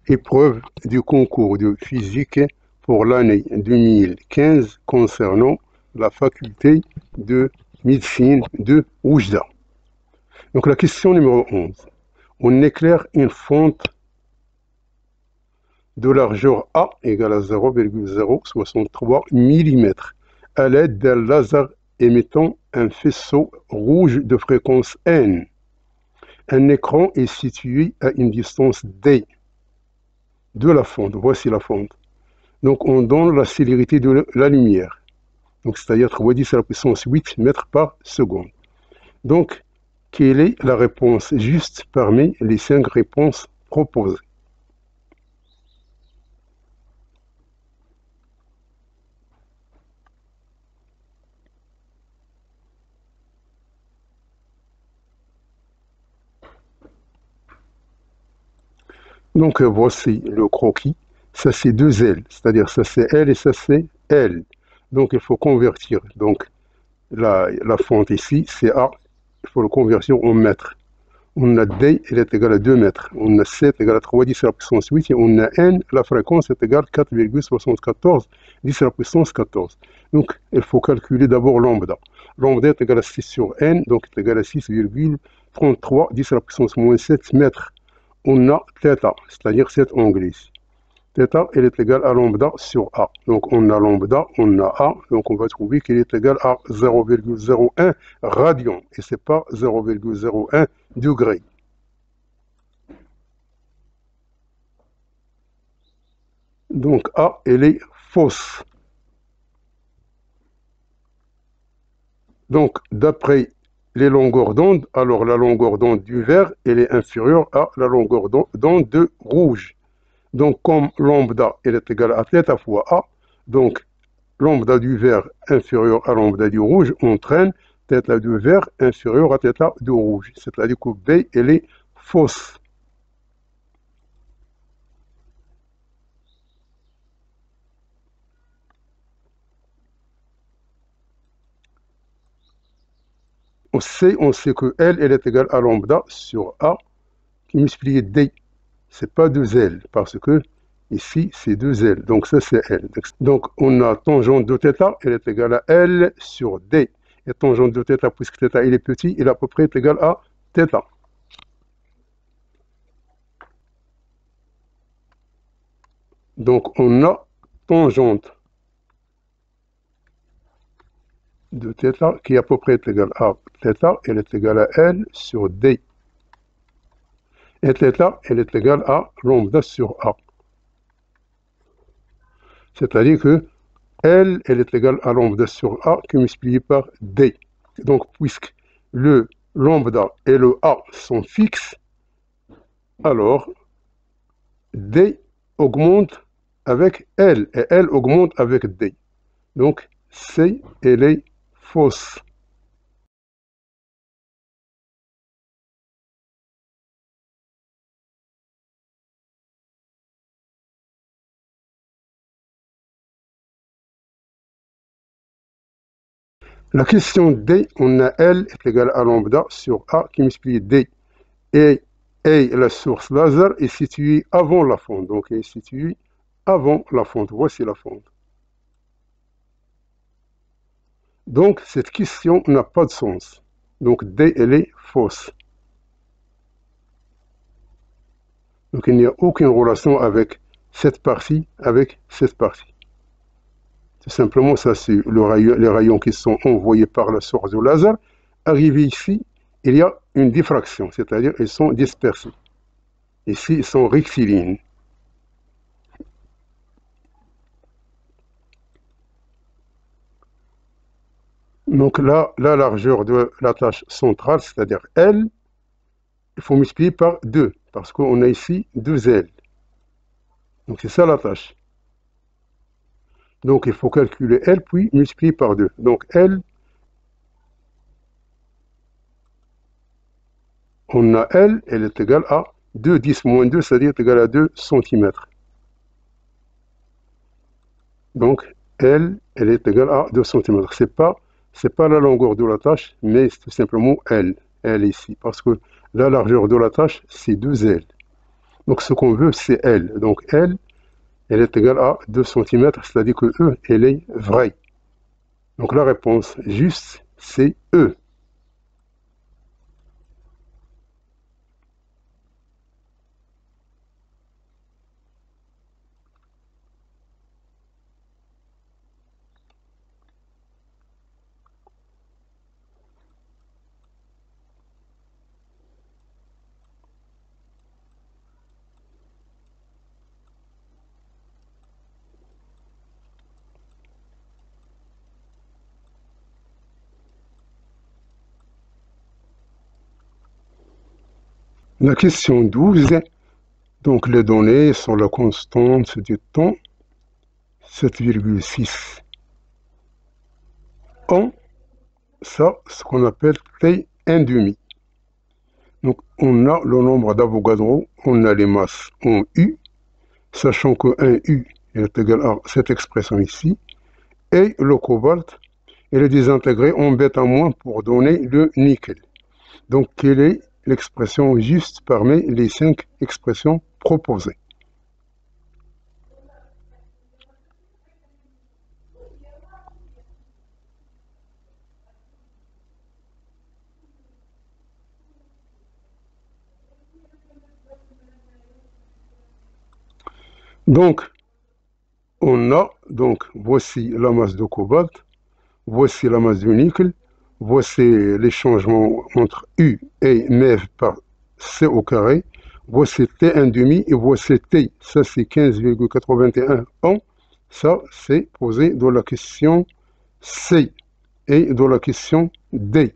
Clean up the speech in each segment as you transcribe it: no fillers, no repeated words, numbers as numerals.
Épreuve du concours de physique pour l'année 2015 concernant la faculté de médecine de Oujda. Donc la question numéro 11. On éclaire une fonte de largeur A égale à 0,063 mm à l'aide d'un laser émettant un faisceau rouge de fréquence N. Un écran est situé à une distance D de la fonte. Voici la fonte. Donc on donne la célérité de la lumière. Donc c'est-à-dire 3 à la puissance 8 mètres par seconde. Donc quelle est la réponse juste parmi les 5 réponses proposées? Donc voici le croquis. Ça c'est deux L, c'est-à-dire ça c'est L et ça c'est L. Donc il faut convertir. Donc la fonte ici c'est A, il faut le convertir en mètres. On a D, elle est égale à 2 mètres. On a C est égal à 3 10 à la puissance 8 et on a N, la fréquence est égale à 4,74 10 à la puissance 14. Donc il faut calculer d'abord lambda. Lambda est égal à 6 sur N, donc est égal à 6,33 10 à la puissance moins 7 mètres. On a θ, c'est-à-dire cet angle ici. Θ, elle est égale à lambda sur A. Donc on a lambda, on a A, donc on va trouver qu'elle est égale à 0,01 radian. Et ce n'est pas 0,01 degré. Donc A, elle est fausse. Donc d'après les longueurs d'onde, alors la longueur d'onde du vert, elle est inférieure à la longueur d'onde de rouge. Donc, comme lambda est égal à θ fois A, donc lambda du vert inférieur à lambda du rouge entraîne θ du vert inférieur à θ du rouge. C'est-à-dire que B, elle est fausse. Au C, on sait que L, elle est égale à lambda sur A qui multiplie D. C'est pas 2L, parce que ici, c'est 2L. Donc ça, c'est L. Donc on a tangente de θ, elle est égale à L sur D. Et tangente de θ, puisque θ il est petit, il est à peu près égal à θ. Donc on a tangente de θ qui est à peu près égale à θ, elle est égale à L sur D. Et θ, elle est égale à lambda sur A. C'est-à-dire que L, elle est égale à lambda sur A qui est multiplié par D. Donc, puisque le lambda et le A sont fixes, alors D augmente avec L et L augmente avec D. Donc, C, elle est fausse. La question D, on a L est égal à lambda sur A qui multiplie D. Et la source laser est située avant la fonte. Donc, elle est située avant la fonte. Voici la fonte. Donc, cette question n'a pas de sens. Donc, D, elle est fausse. Donc, il n'y a aucune relation avec cette partie, avec cette partie. Tout simplement, ça, c'est les rayons qui sont envoyés par la source de laser. Arrivés ici, il y a une diffraction, c'est-à-dire ils sont dispersés. Ici, ils sont rectilignes. Donc là, la largeur de la tâche centrale, c'est-à-dire L, il faut multiplier par 2, parce qu'on a ici 2 L. Donc c'est ça la tâche. Donc il faut calculer L, puis multiplier par 2. Donc L, on a L, elle est égale à 2, 10 moins 2, c'est-à-dire égale à 2 cm. Donc L, elle est égale à 2 cm. C'est pas la longueur de la tâche, mais c'est tout simplement L. L ici, parce que la largeur de la tâche, c'est 2 L. Donc ce qu'on veut, c'est L. Donc L, elle est égale à 2 cm, c'est-à-dire que E, elle est vraie. Donc la réponse juste, c'est E. La question 12, donc les données sont la constante du temps, 7,6 ans, ça, ce qu'on appelle T1,5. Donc on a le nombre d'Avogadro, on a les masses en U, sachant que 1 U est égal à cette expression ici, et le cobalt, il est désintégré en bêta- pour donner le nickel. Donc quelle est l'expression juste parmi les 5 expressions proposées? Donc on a, donc voici la masse de cobalt, voici la masse du nickel, voici les changements entre U et MEV par C au carré, voici T1,5 et voici T, ça c'est 15,81 ans, ça c'est posé dans la question C et dans la question D.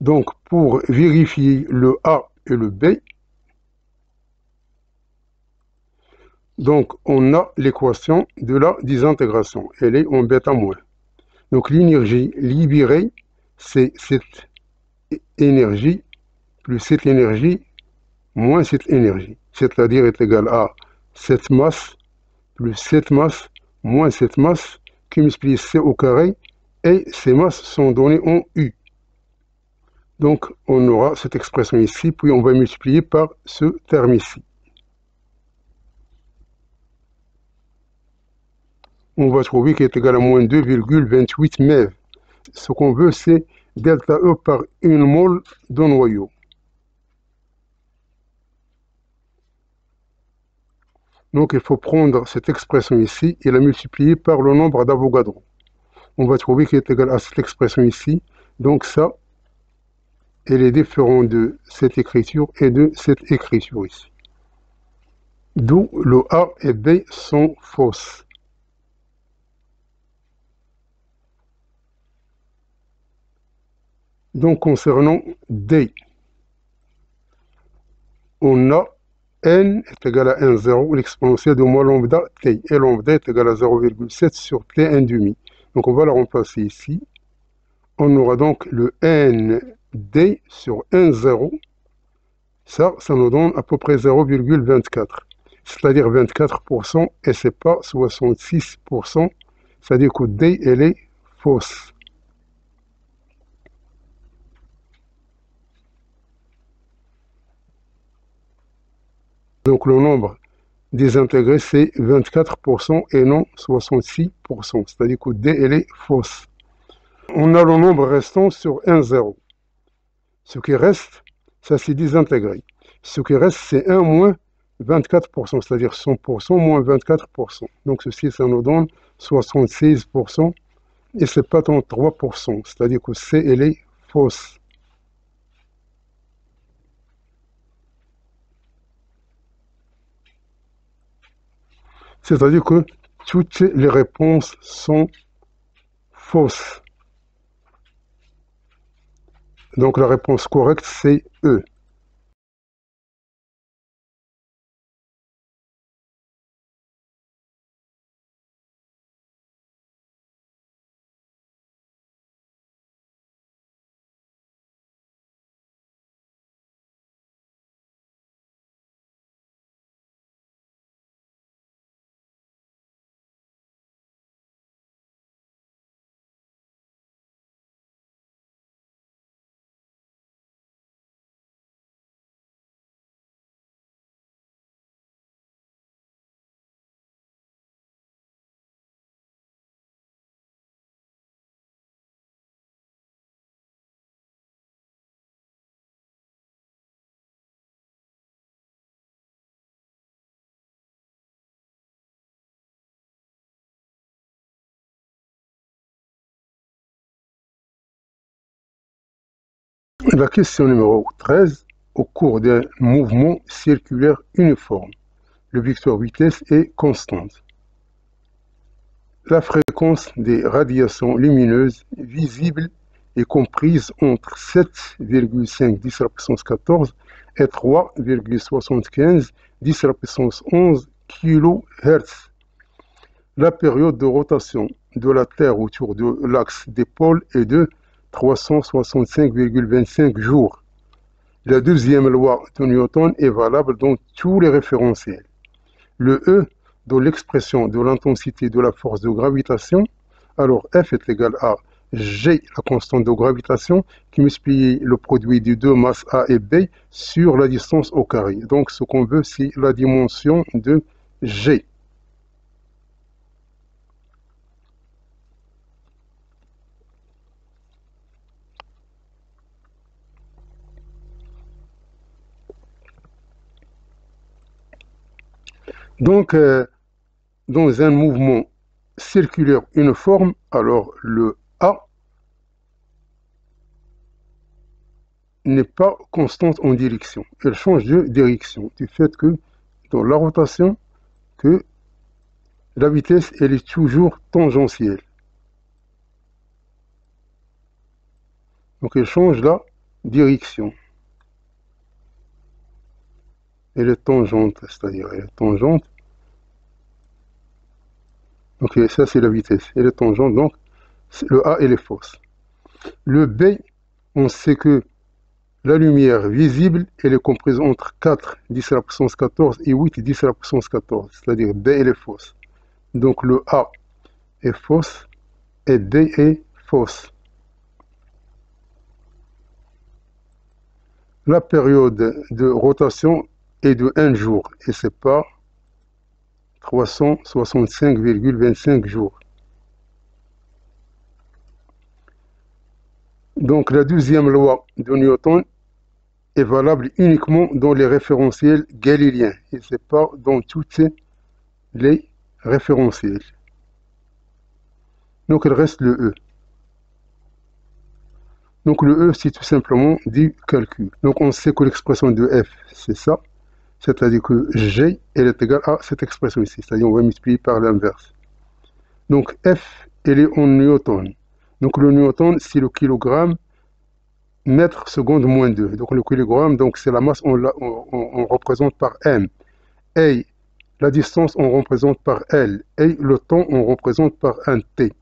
Donc pour vérifier le A et le B, donc on a l'équation de la désintégration, elle est en bêta-. Donc l'énergie libérée, c'est cette énergie plus cette énergie moins cette énergie, c'est-à-dire est égal à cette masse plus cette masse moins cette masse qui multiplie C au carré, et ces masses sont données en U. Donc on aura cette expression ici, puis on va multiplier par ce terme ici. On va trouver qu'il est égal à moins 2,28 MeV. Ce qu'on veut, c'est delta E par une mole de noyau. Donc il faut prendre cette expression ici et la multiplier par le nombre d'Avogadro. On va trouver qu'il est égal à cette expression ici. Donc ça, elle est différente de cette écriture et de cette écriture ici. D'où le A et B sont fausses. Donc concernant D, on a n est égal à 1,0, l'exponentielle de moins lambda t, et lambda est égal à 0,7 sur t1,5. Donc on va la remplacer ici. On aura donc le nd sur 1,0. Ça nous donne à peu près 0,24. C'est-à-dire 24%, et c'est pas 66%. C'est-à-dire que D, elle est fausse. Donc le nombre désintégré, c'est 24% et non 66%. C'est-à-dire que D, elle est fausse. On a le nombre restant sur 1,0. Ce qui reste, ça c'est désintégré. Ce qui reste, c'est 1 moins 24%, c'est-à-dire 100% moins 24%. Donc ceci, ça nous donne 76%, et c'est pas 33%. C'est-à-dire que C, elle est fausse. C'est-à-dire que toutes les réponses sont fausses. Donc la réponse correcte, c'est E. La question numéro 13. Au cours d'un mouvement circulaire uniforme, le vecteur vitesse est constante. La fréquence des radiations lumineuses visibles est comprise entre 7,5 10 à la puissance 14 et 3,75 10 à la puissance 11 kHz. La période de rotation de la Terre autour de l'axe des pôles est de 365,25 jours. La deuxième loi de Newton est valable dans tous les référentiels. Le E, dans l'expression de l'intensité de la force de gravitation, alors F est égal à G, la constante de gravitation, qui multiplie le produit des deux masses A et B sur la distance au carré. Donc ce qu'on veut, c'est la dimension de G. Donc, dans un mouvement circulaire uniforme, alors le A n'est pas constante en direction. Elle change de direction du fait que dans la rotation, que la vitesse, elle est toujours tangentielle. Donc elle change la direction. Elle est tangente, c'est-à-dire elle est tangente. Donc ça c'est la vitesse. Elle est tangente, donc le A elle est fausse. Le B, on sait que la lumière visible, elle est comprise entre 4 10 à la puissance 14 et 8 10 à la puissance 14. C'est-à-dire B elle est fausse. Donc le A est fausse et B est fausse. La période de rotation est de 1 jour et c'est pas 365,25 jours. Donc la deuxième loi de Newton est valable uniquement dans les référentiels galiléens et c'est pas dans toutes les référentiels. Donc il reste le E. Donc le E, c'est tout simplement du calcul. Donc on sait que l'expression de F, c'est ça. C'est-à-dire que G, elle est égale à cette expression ici. C'est-à-dire on va multiplier par l'inverse. Donc F, elle est en newton. Donc le newton, c'est le kilogramme mètre seconde moins 2. Donc le kilogramme, donc c'est la masse, on représente par M. Et la distance, on représente par L. Et le temps, on représente par un T.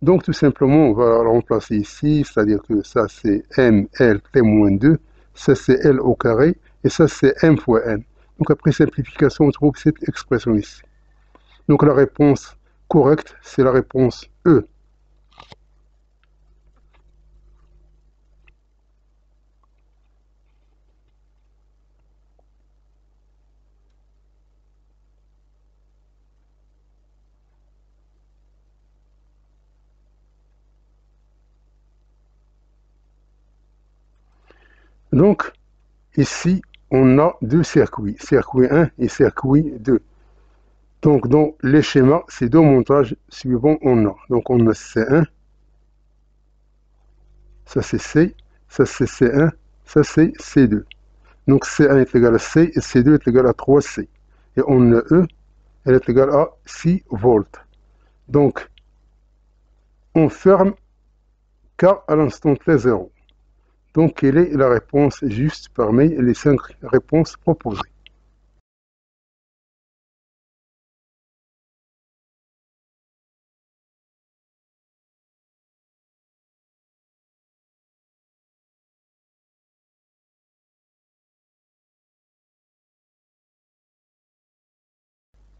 Donc tout simplement, on va le remplacer ici, c'est-à-dire que ça c'est M, L, T moins 2, ça c'est L au carré, et ça c'est M fois N. Donc après simplification, on trouve cette expression ici. Donc la réponse correcte, c'est la réponse E. Donc ici, on a deux circuits, circuit 1 et circuit 2. Donc dans les schémas, ces deux montages suivants, on a. Donc on a C1, ça c'est C, ça c'est C1, ça c'est C2. Donc C1 est égal à C et C2 est égal à 3C. Et on a E, elle est égale à 6 volts. Donc on ferme K à l'instant T0. Donc quelle est la réponse juste parmi les 5 réponses proposées?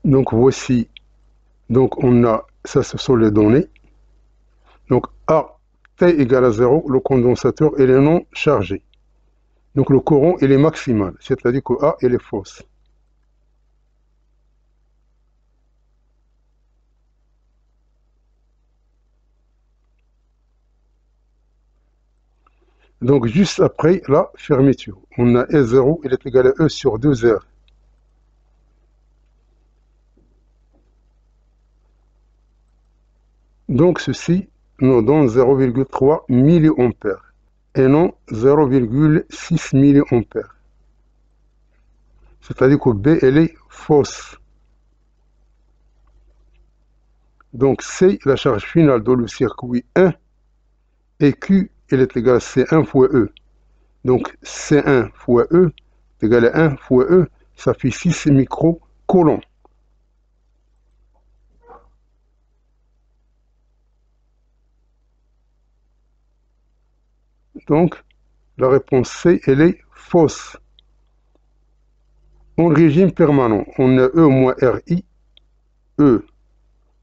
Donc voici, donc on a, ça ce sont les données. Donc A, T égale à 0, le condensateur il est non chargé. Donc le courant il est maximal, c'est-à-dire que A il est fausse. Donc juste après la fermeture, on a E0, il est égal à E sur 2R. Donc ceci nous donne 0,3 milliampères. et non 0,6 milliampères. C'est-à-dire que B, elle est fausse. Donc, C, la charge finale dans le circuit 1, et Q, elle est égale à C1 fois E. Donc, C1 fois E est égal à 1 fois E, ça fait 6 microcoulombs. Donc, la réponse C, elle est fausse. En régime permanent, on a E moins RI. E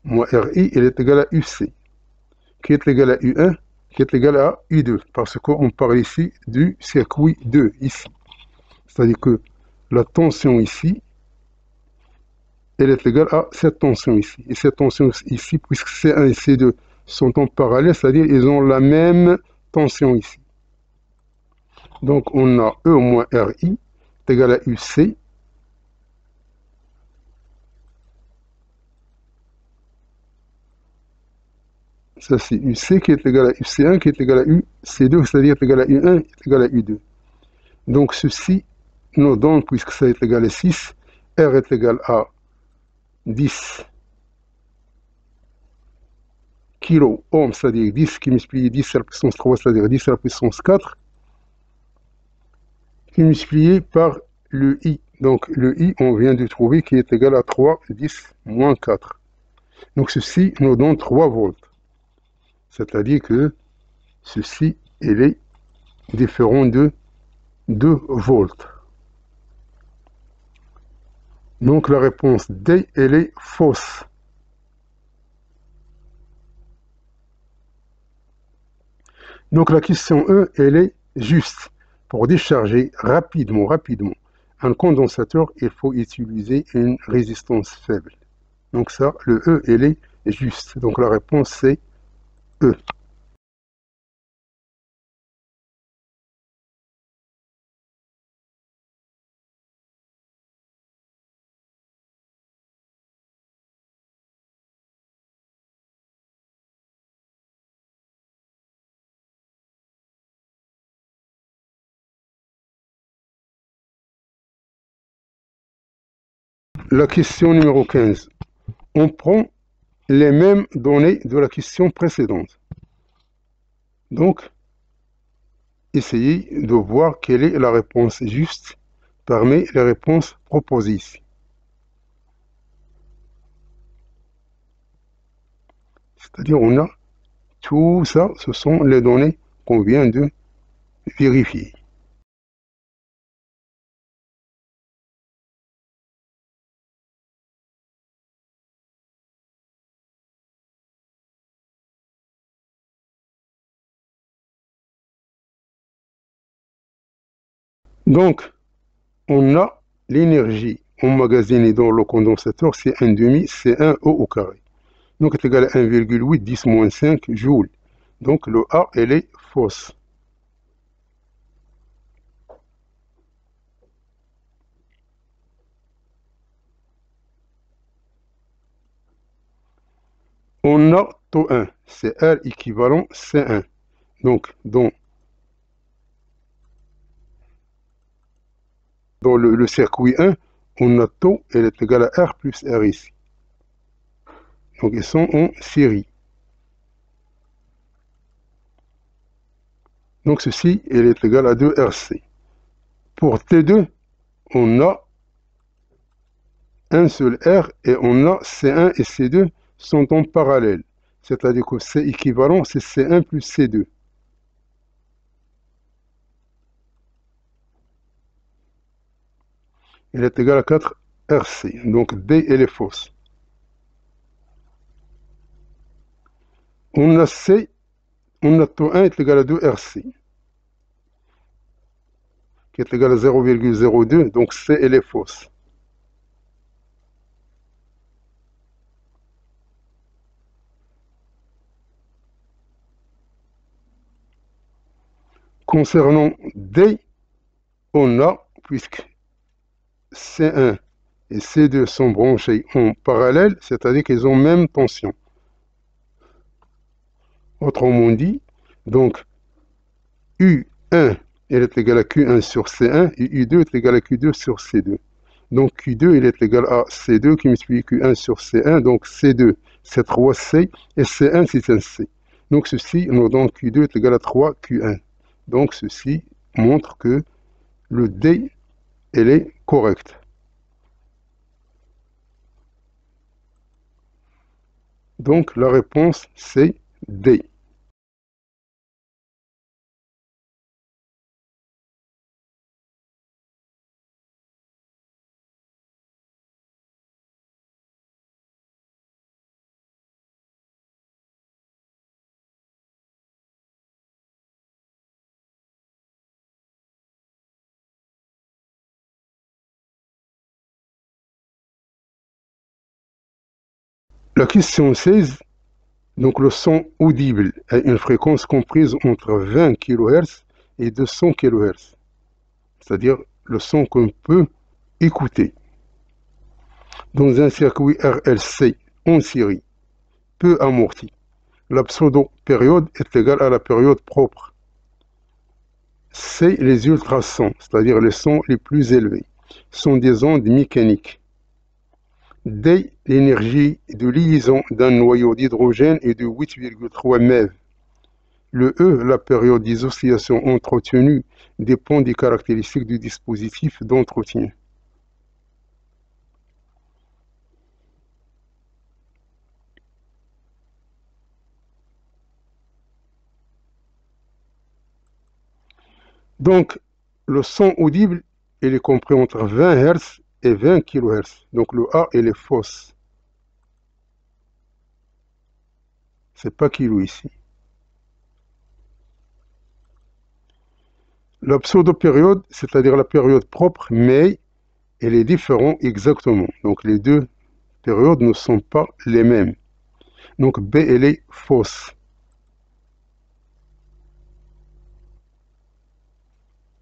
moins RI, elle est égale à UC, qui est égal à U1, qui est égal à U2, parce qu'on parle ici du circuit 2, ici. C'est-à-dire que la tension ici, elle est égale à cette tension ici. Et cette tension ici, puisque C1 et C2 sont en parallèle, c'est-à-dire ils ont la même tension ici. Donc on a E moins RI est égal à UC. Ça c'est UC qui est égal à UC1 qui est égal à UC2, c'est-à-dire égal à U1 est égal à U2. Donc ceci nous donne, puisque ça est égal à 6, R est égal à 10 kilo-ohm, c'est-à-dire 10 qui multiplie 10 à la puissance 3, c'est-à-dire 10 à la puissance 4, qui est multiplié par le I. Donc le I, on vient de trouver, qui est égal à 3, 10, moins 4. Donc ceci nous donne 3 volts. C'est-à-dire que ceci, il est différent de 2 volts. Donc la réponse D, elle est fausse. Donc la question E, elle est juste. Pour décharger rapidement un condensateur, il faut utiliser une résistance faible. Donc ça, le E, elle est juste. Donc la réponse, c'est E. La question numéro 15. On prend les mêmes données de la question précédente. Donc, essayez de voir quelle est la réponse juste parmi les réponses proposées ici. C'est-à-dire, on a tout ça, ce sont les données qu'on vient de vérifier. Donc, on a l'énergie emmagasinée dans le condensateur, c'est 1 demi, c'est 1 E au carré. Donc, c'est égal à 1,8, 10 moins 5 joules. Donc, le A, elle est fausse. On a taux 1, c'est R équivalent C1. Donc, dans le circuit 1, on a taux, elle est égale à R plus R ici. Donc, ils sont en série. Donc, ceci, elle est égal à 2RC. Pour T2, on a un seul R et on a C1 et C2 sont en parallèle. C'est-à-dire que C équivalent, c'est C1 plus C2. Elle est égale à 4 RC. Donc D, elle est fausse. On a C, on a taux 1 est égal à 2 RC, qui est égal à 0,02. Donc C, elle est fausse. Concernant D, on a, puisque C1 et C2 sont branchés en parallèle, c'est-à-dire qu'ils ont même tension. Autrement dit, donc U1 elle est égale à Q1 sur C1 et U2 est égal à Q2 sur C2. Donc Q2 il est égal à C2 qui multiplie Q1 sur C1, donc C2 c'est 3C et C1 c'est un C. Donc ceci nous donne Q2 est égal à 3Q1. Donc ceci montre que le D elle est correcte. Donc la réponse c'est D. La question 16, donc le son audible a une fréquence comprise entre 20 kHz et 200 kHz, c'est-à-dire le son qu'on peut écouter. Dans un circuit RLC en série, peu amorti, la pseudo-période est égale à la période propre. C'est les ultrasons, c'est-à-dire les sons les plus élevés, sont des ondes mécaniques. D, l'énergie de liaison d'un noyau d'hydrogène est de 8,3 MeV. Le E, la période des oscillations entretenues, dépend des caractéristiques du dispositif d'entretien. Donc, le son audible, il est compris entre 20 Hz et 20 kHz. Donc, le A, il est fausse. C'est pas kilo ici. La pseudo-période, c'est-à-dire la période propre, mais elle est différente exactement. Donc, les deux périodes ne sont pas les mêmes. Donc, B, elle est fausse.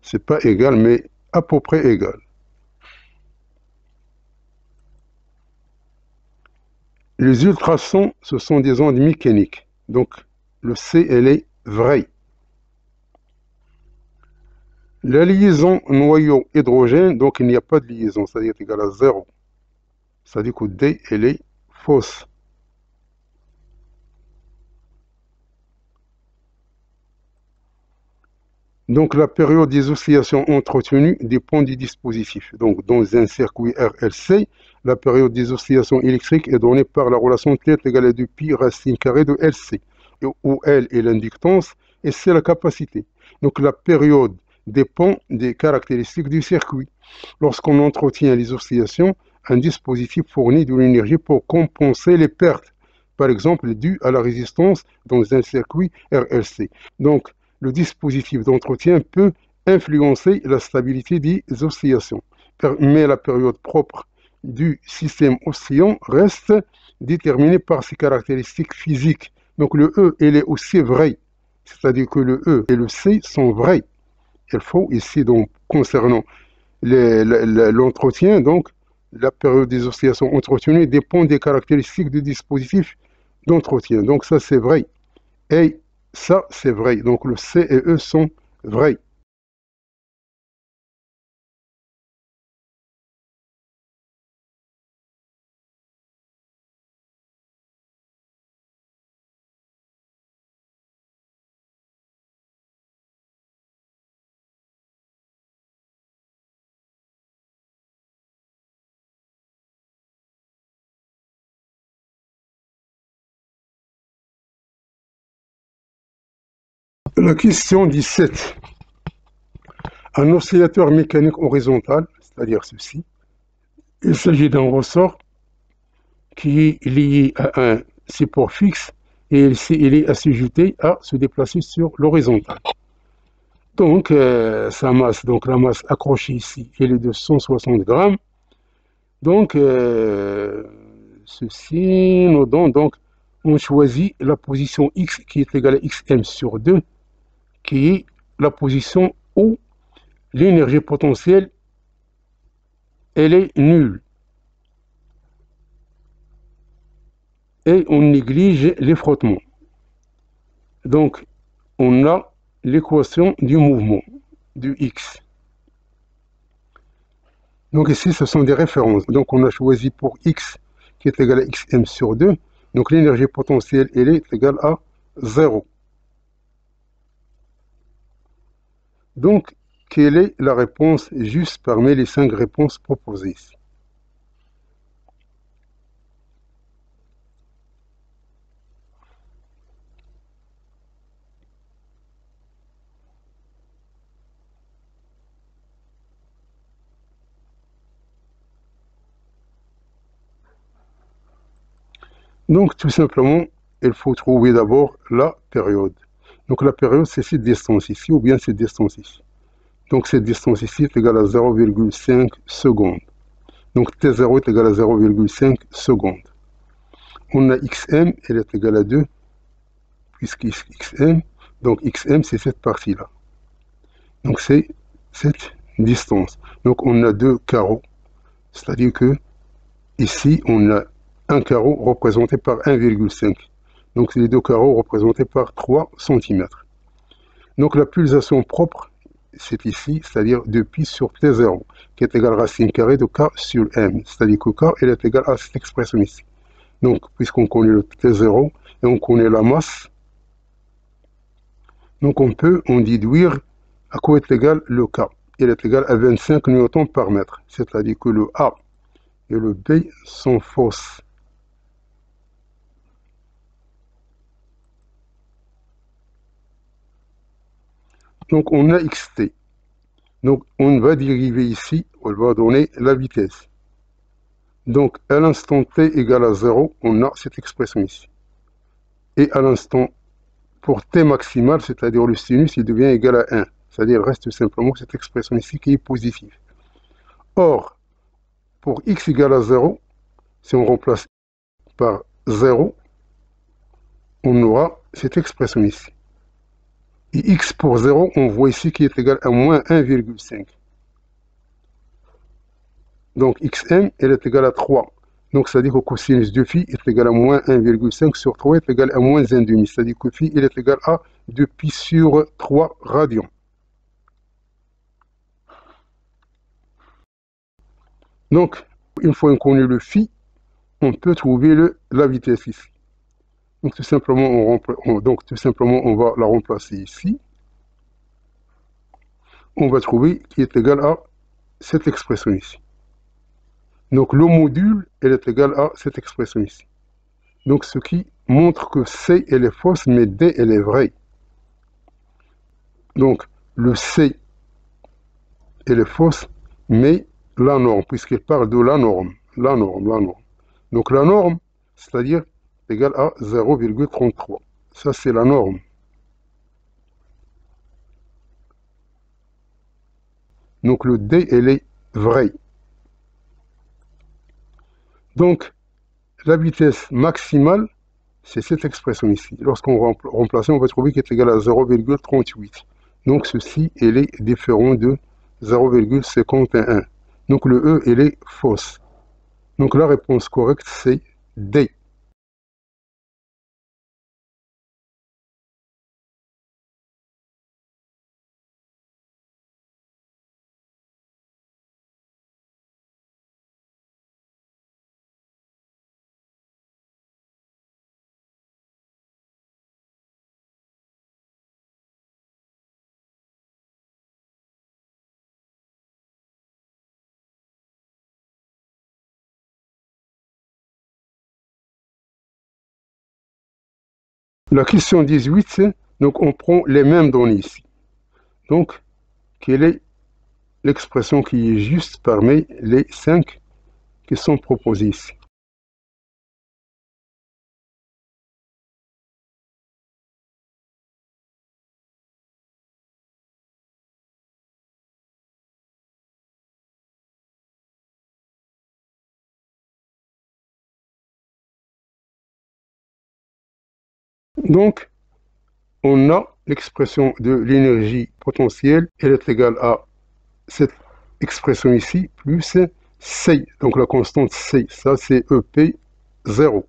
C'est pas égal, mais à peu près égal. Les ultrasons, ce sont des ondes mécaniques. Donc, le C, elle est vraie. La liaison noyau-hydrogène, donc il n'y a pas de liaison, c'est-à-dire égal à 0. C'est-à-dire que D, elle est fausse. Donc, la période des oscillations entretenues dépend du dispositif. Donc, dans un circuit RLC, la période des oscillations électriques est donnée par la relation T est égale à 2 pi racine carrée de LC, où L est l'inductance et C la capacité. Donc, la période dépend des caractéristiques du circuit. Lorsqu'on entretient les oscillations, un dispositif fournit de l'énergie pour compenser les pertes, par exemple dues à la résistance dans un circuit RLC. Donc, le dispositif d'entretien peut influencer la stabilité des oscillations, mais la période propre du système oscillant reste déterminée par ses caractéristiques physiques. Donc le E, il est aussi vrai, c'est-à-dire que le E et le C sont vrais. Il faut ici, donc, concernant l'entretien, donc, la période des oscillations entretenues dépend des caractéristiques du dispositif d'entretien. Donc ça, c'est vrai. Et ça, c'est vrai. Donc le C et E sont vrais. La question 17. Un oscillateur mécanique horizontal, c'est-à-dire ceci, il s'agit d'un ressort qui est lié à un support fixe et il est assujetti à se déplacer sur l'horizontale. Donc, sa masse, donc la masse accrochée ici, elle est de 160 grammes. Donc, ceci nous donne, donc, on choisit la position X qui est égale à XM sur 2, qui est la position où l'énergie potentielle, elle est nulle. Et on néglige les frottements. Donc, on a l'équation du mouvement, du x. Donc ici, ce sont des références. Donc on a choisi pour x qui est égal à xm sur 2. Donc l'énergie potentielle, elle est égale à 0. Donc, quelle est la réponse juste parmi les 5 réponses proposées ici? Donc, tout simplement, il faut trouver d'abord la période. Donc, la période, c'est cette distance ici, ou bien cette distance ici. Donc, cette distance ici est égale à 0,5 secondes. Donc, T0 est égal à 0,5 secondes. On a xm, elle est égale à 2, puisque xm, donc xm, c'est cette partie-là. Donc, c'est cette distance. Donc, on a deux carreaux, c'est-à-dire que ici, on a un carreau représenté par 1,5. Donc, les deux carreaux représentés par 3 cm. Donc, la pulsation propre, c'est ici, c'est-à-dire 2π sur T0, qui est égal à racine carrée de K sur M. C'est-à-dire que K, elle est égale à cette expression ici. Donc, puisqu'on connaît le T0 et on connaît la masse, donc on peut en déduire à quoi est égal le K. Il est égal à 25 newtons par mètre. C'est-à-dire que le A et le B sont fausses. Donc on a xt. Donc on va dériver ici, on va donner la vitesse. Donc à l'instant t égale à 0, on a cette expression ici. Et à l'instant, pour t maximal, c'est-à-dire le sinus, il devient égal à 1. C'est-à-dire il reste simplement cette expression ici qui est positive. Or, pour x égale à 0, si on remplace par 0, on aura cette expression ici. Et x pour 0, on voit ici qui est égal à moins 1,5. Donc xm, elle est égale à 3. Donc ça veut dire que cosinus de phi est égal à moins 1,5 sur 3 est égal à moins 1,5. C'est-à-dire que phi il est égal à 2π sur 3 radians. Donc, une fois qu'on connaît le phi, on peut trouver la vitesse ici. Donc tout simplement, on va la remplacer ici. On va trouver qui est égal à cette expression ici. Donc le module, elle est égal à cette expression ici. Donc ce qui montre que C, elle est fausse, mais D, elle est vraie. Donc le C, elle est fausse, mais la norme, puisqu'elle parle de la norme. La norme. Donc la norme, c'est-à-dire égale à 0,33. Ça, c'est la norme. Donc le D, elle est vraie. Donc, la vitesse maximale, c'est cette expression ici. Lorsqu'on remplace, on va trouver qu'elle est égale à 0,38. Donc ceci, elle est différent de 0,51. Donc le E, elle est fausse. Donc la réponse correcte, c'est D. La question 18, c'est, donc on prend les mêmes données ici. Donc, quelle est l'expression qui est juste parmi les 5 qui sont proposées ici? Donc, on a l'expression de l'énergie potentielle, elle est égale à cette expression ici, plus C, donc la constante C, ça c'est EP 0.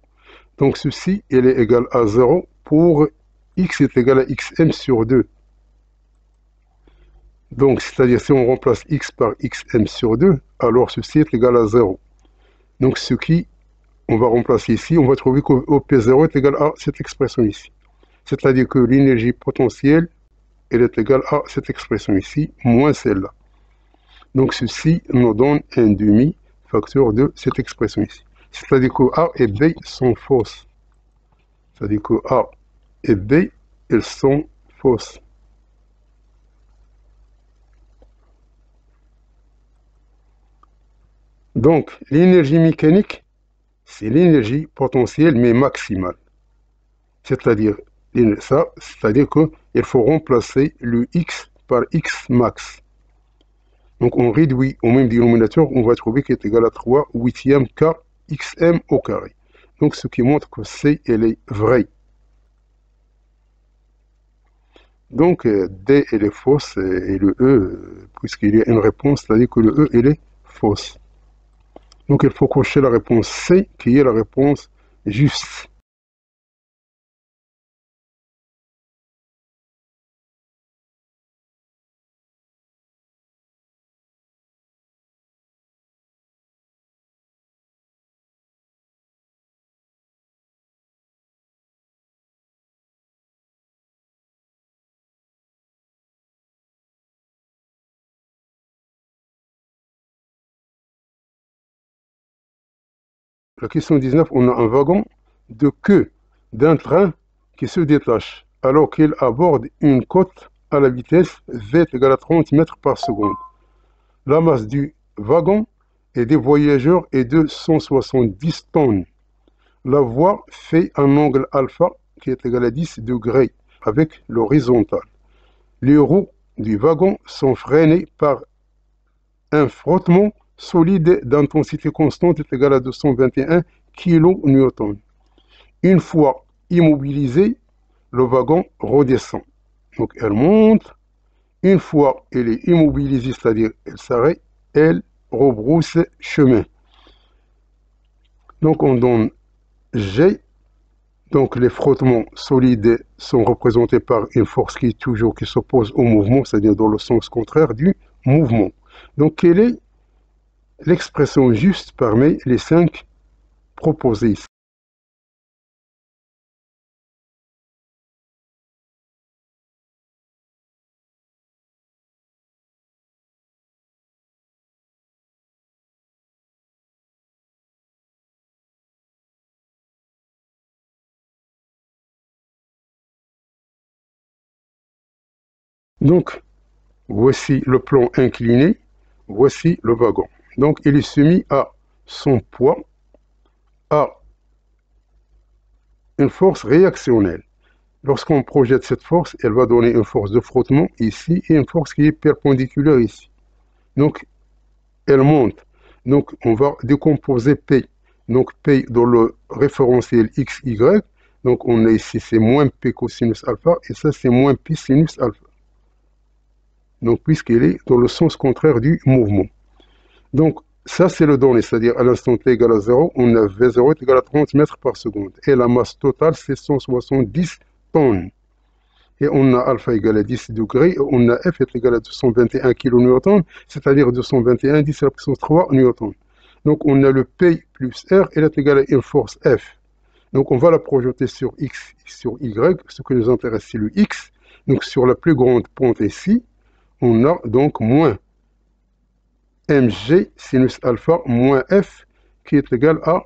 Donc ceci, elle est égale à 0 pour x est égal à xm sur 2. Donc, c'est-à-dire si on remplace x par xm sur 2, alors ceci est égal à 0. Donc, ce qui, on va remplacer ici, on va trouver que P0 est égal à cette expression ici. C'est-à-dire que l'énergie potentielle, elle est égale à cette expression ici, moins celle-là. Donc, ceci nous donne un demi-facteur de cette expression ici. C'est-à-dire que A et B sont fausses. C'est-à-dire que A et B, elles sont fausses. Donc, l'énergie mécanique, c'est l'énergie potentielle, mais maximale. C'est-à-dire, ça, c'est-à-dire qu'il faut remplacer le x par x max. Donc, on réduit au même dénominateur, on va trouver qu'il est égal à 3 huitièmes k xm au carré. Donc, ce qui montre que C, elle est vraie. Donc, D, elle est fausse, et le E, puisqu'il y a une réponse, c'est-à-dire que le E, elle est fausse. Donc, il faut cocher la réponse C, qui est la réponse juste. La question 19, on a un wagon de queue d'un train qui se détache alors qu'il aborde une côte à la vitesse v égale à 30 mètres par seconde. La masse du wagon et des voyageurs est de 170 tonnes. La voie fait un angle alpha qui est égal à 10 degrés avec l'horizontale. Les roues du wagon sont freinées par un frottement solide d'intensité constante est égal à 221 kN. Une fois immobilisé, le wagon redescend. Donc elle monte. Une fois elle est immobilisée, c'est-à-dire elle s'arrête, elle rebrousse chemin. Donc on donne G. Donc les frottements solides sont représentés par une force qui s'oppose au mouvement, c'est-à-dire dans le sens contraire du mouvement. Donc quelle est l'expression juste parmi les 5 proposées ici? Donc, voici le plan incliné, voici le wagon. Donc, il est soumis à son poids, à une force réactionnelle. Lorsqu'on projette cette force, elle va donner une force de frottement ici et une force qui est perpendiculaire ici. Donc, elle monte. Donc, on va décomposer P. Donc, P dans le référentiel XY. Donc, on a ici, c'est moins P cosinus alpha, et ça, c'est moins P sinus alpha. Donc, puisqu'il est dans le sens contraire du mouvement. Donc, ça, c'est le donné, c'est-à-dire à l'instant t égale à 0, on a V0 est égal à 30 mètres par seconde. Et la masse totale, c'est 170 tonnes. Et on a alpha égale à 10 degrés, et on a F est égal à 221 kN, c'est-à-dire 221, 10 à la puissance 3 newtons. Donc, on a le P plus R, elle est égale à une force F. Donc, on va la projeter sur X et sur Y. Ce qui nous intéresse, c'est le X. Donc, sur la plus grande pente ici, on a donc moins mg sinus alpha moins f qui est égal à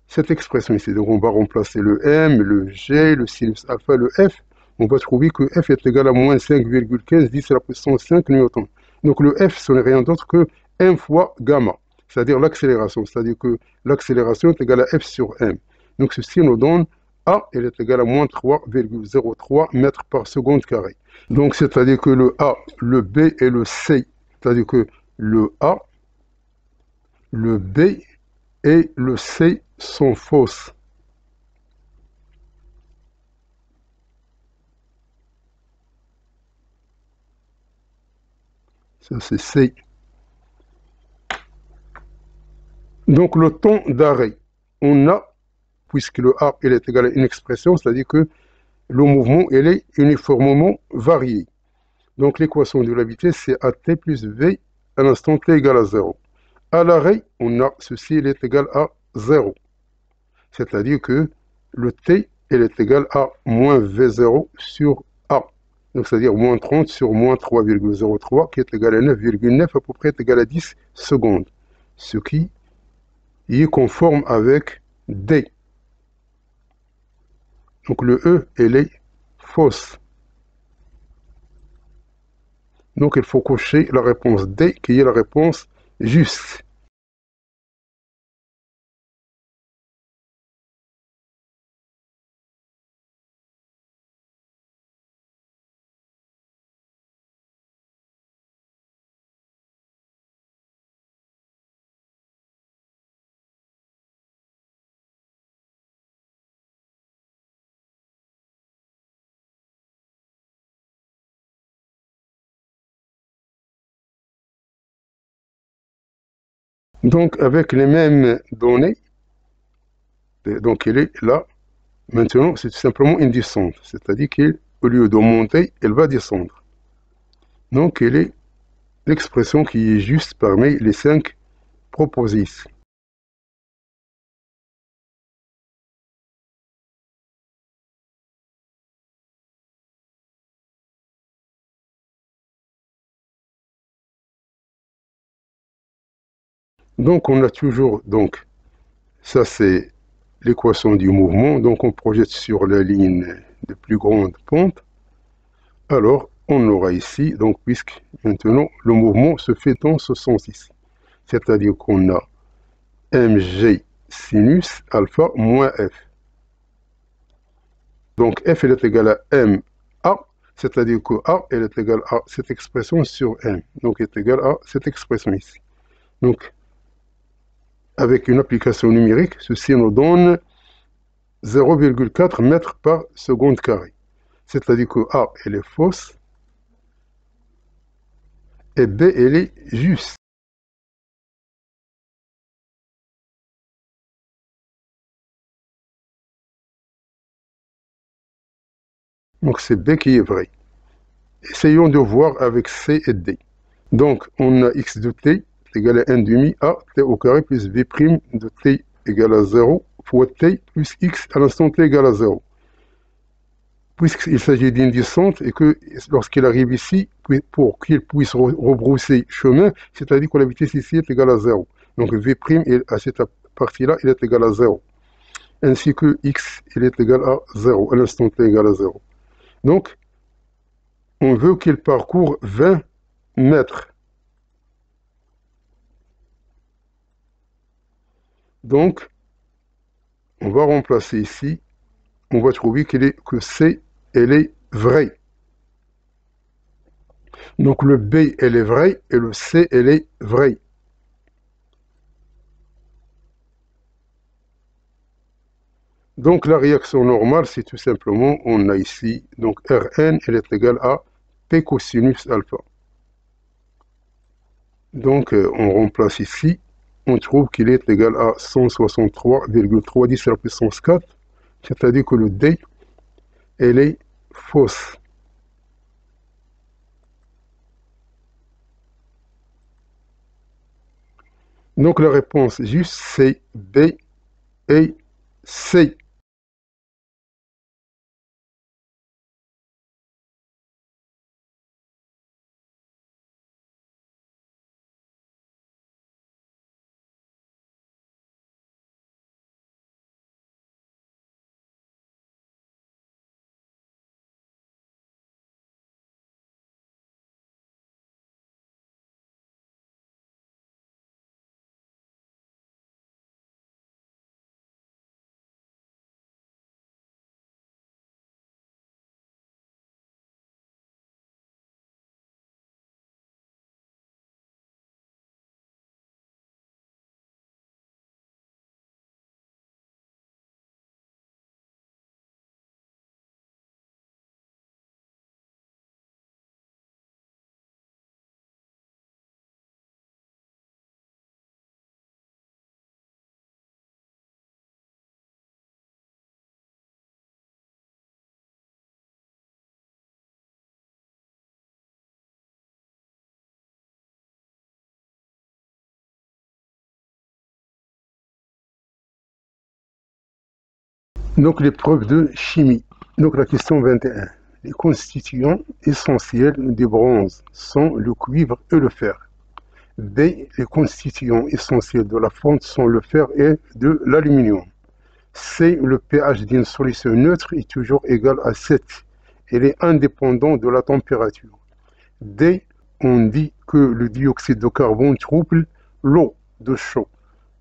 cette expression ici. Donc on va remplacer le m, le g, le sinus alpha, le f. On va trouver que f est égal à moins 5,15 10 à la puissance 5 newtons. Donc le f, ce n'est rien d'autre que m fois gamma, c'est-à-dire l'accélération. C'est-à-dire que l'accélération est égale à f sur m. Donc ceci nous donne a, elle est égale à moins 3,03 mètres par seconde carré. Donc c'est-à-dire que le a, le b et le c, c'est-à-dire que le a, le B et le C sont fausses. Ça, c'est C. Donc, le temps d'arrêt, on a, puisque le A il est égal à une expression, c'est-à-dire que le mouvement il est uniformément varié. Donc l'équation de la vitesse, c'est AT plus V à l'instant t égale à 0. À l'arrêt, on a ceci, il est égal à 0. C'est-à-dire que le t, il est égal à moins V0 sur A. Donc c'est-à-dire moins 30 sur moins 3,03 qui est égal à 9,9 à peu près est égal à 10 secondes. Ce qui est conforme avec D. Donc le E, elle est fausse. Donc il faut cocher la réponse D qui est la réponse juste. Donc avec les mêmes données, donc elle est là. Maintenant, c'est tout simplement une descente. C'est-à-dire qu'au lieu de monter, elle va descendre. Donc elle est l'expression qui est juste parmi les 5 proposées ici. Donc on a toujours, donc ça c'est l'équation du mouvement, donc on projette sur la ligne de plus grande pente. Alors on aura ici, donc puisque maintenant le mouvement se fait dans ce sens ici, c'est-à-dire qu'on a mg sinus alpha moins f. Donc f elle est égale à m a, c'est-à-dire que a elle est égale à cette expression sur m, donc elle est égale à cette expression ici. Donc avec une application numérique, ceci nous donne 0,4 mètres par seconde carré. C'est-à-dire que A, elle est fausse, et B, elle est juste. Donc c'est B qui est vrai. Essayons de voir avec C et D. Donc on a x de t égale à 1 demi a t au carré plus v' de t égale à 0 fois t plus x à l'instant t égale à 0. Puisqu'il s'agit d'une descente et que lorsqu'il arrive ici, pour qu'il puisse rebrousser chemin, c'est-à-dire que la vitesse ici est égale à 0. Donc v' à cette partie-là, il est égal à 0. Ainsi que x, il est égal à 0, à l'instant t égal à 0. Donc, on veut qu'il parcourt 20 mètres. Donc, on va remplacer ici, on va trouver que C, elle est vraie. Donc le B, elle est vraie, et le C, elle est vraie. Donc la réaction normale, c'est tout simplement, on a ici, donc Rn, elle est égale à P cosinus alpha. Donc on remplace ici, on trouve qu'il est égal à 163,310 à la puissance 4, c'est-à-dire que le D, elle est fausse. Donc la réponse juste, c'est B et C. Donc les preuves de chimie. Donc la question 21. Les constituants essentiels du bronze sont le cuivre et le fer. B. Les constituants essentiels de la fonte sont le fer et de l'aluminium. C. Le pH d'une solution neutre est toujours égal à 7. Elle est indépendante de la température. D. On dit que le dioxyde de carbone trouble l'eau de chaud.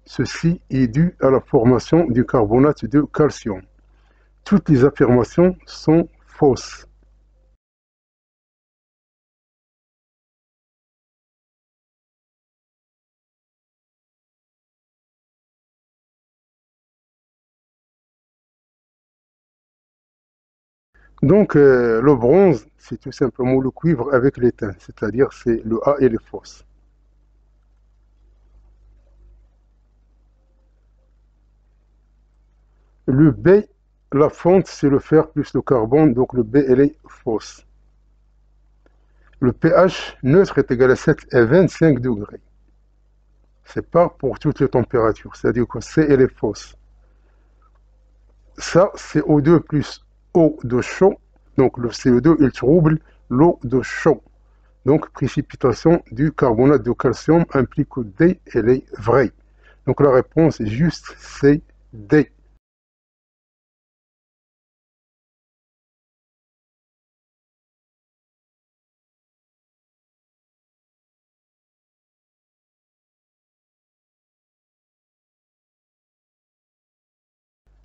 Ceci est dû à la formation du carbonate de calcium. Toutes les affirmations sont fausses. Donc, le bronze, c'est tout simplement le cuivre avec l'étain, c'est-à-dire c'est le A et les fausses. Le B, la fonte, c'est le fer plus le carbone, donc le B, elle est fausse. Le pH neutre est égal à 7 et 25 degrés. C'est pas pour toutes les températures, c'est-à-dire que C, elle est fausse. Ça, c'est O2 plus eau de chaud. Donc le CO2, il trouble l'eau de chaud. Donc précipitation du carbonate de calcium implique que D, elle est vraie. Donc la réponse juste, c'est D.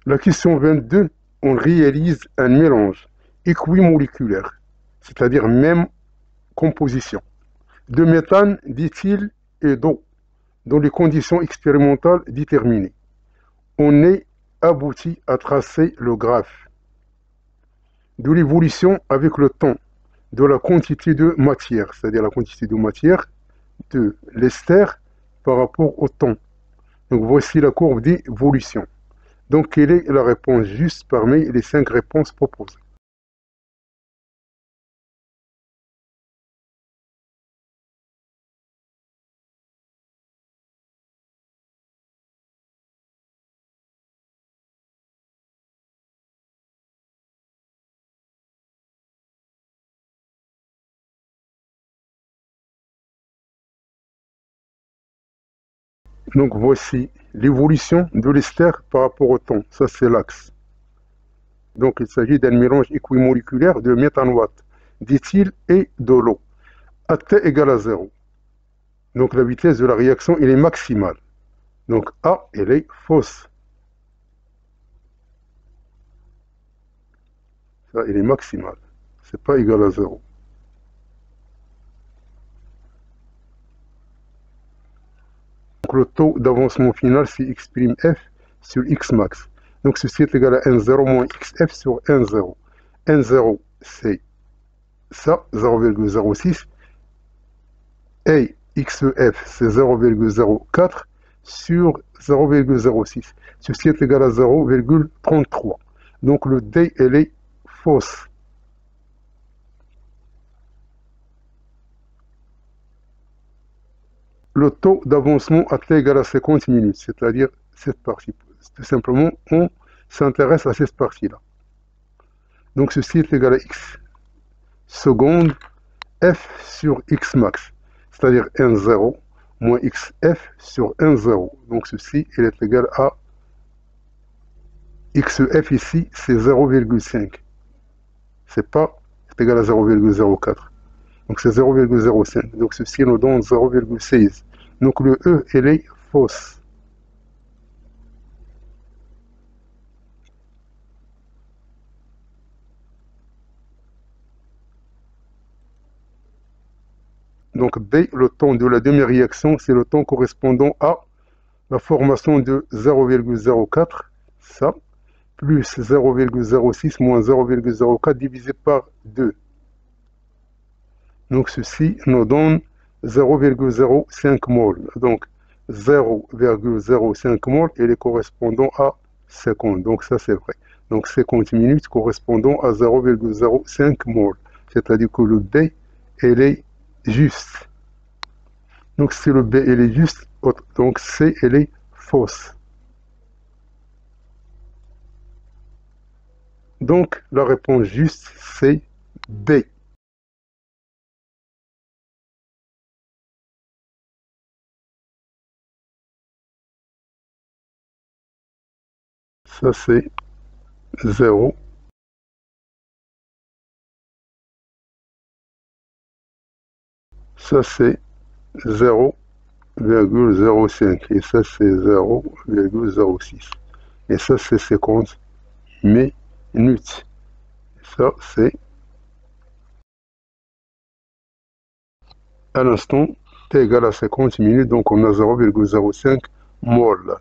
La question 22, on réalise un mélange équimoléculaire, c'est-à-dire même composition, de méthane, d'éthyle et d'eau, dans les conditions expérimentales déterminées. On est abouti à tracer le graphe de l'évolution avec le temps de la quantité de matière, c'est-à-dire la quantité de matière de l'ester par rapport au temps. Donc voici la courbe d'évolution. Donc quelle est la réponse juste parmi les 5 réponses proposées? Donc voici l'évolution de l'ester par rapport au temps. Ça c'est l'axe. Donc il s'agit d'un mélange équimoléculaire de méthanoate, d'éthyle et de l'eau. À T égale à 0. Donc la vitesse de la réaction elle est maximale. Donc A elle est fausse. Ça elle est maximale. C'est pas égal à 0. Donc le taux d'avancement final c'est x' f sur x max. Donc ceci est égal à n0 moins xf sur n0. n0 c'est ça, 0,06. Et xef c'est 0,04 sur 0,06. Ceci est égal à 0,33. Donc le D, elle est fausse. Le taux d'avancement à T égale à 50 minutes, c'est-à-dire cette partie. Tout simplement, on s'intéresse à cette partie-là. Donc ceci est égal à x seconde f sur x max, c'est-à-dire n0 moins xf sur n0. Donc ceci il est égal à xf ici, c'est 0,5. C'est pas c'est égal à 0,04. Donc c'est 0,05. Donc ceci nous donne 0,16. Donc le E, elle est fausse. Donc B, le temps de la demi-réaction, c'est le temps correspondant à la formation de 0,04, ça, plus 0,06 moins 0,04 divisé par 2. Donc ceci nous donne 0,05 mol. Donc 0,05 mol, il est correspondant à 50. Donc ça c'est vrai. Donc 50 minutes correspondant à 0,05 mol. C'est-à-dire que le B, elle est juste. Donc si le B, elle est juste, donc C, elle est fausse. Donc, la réponse juste, c'est B. Ça, c'est 0. Ça, c'est 0,05. Et ça, c'est 0,06. Et ça, c'est 50 minutes. Ça, c'est à l'instant t égale à 50 minutes, donc on a 0,05 mol.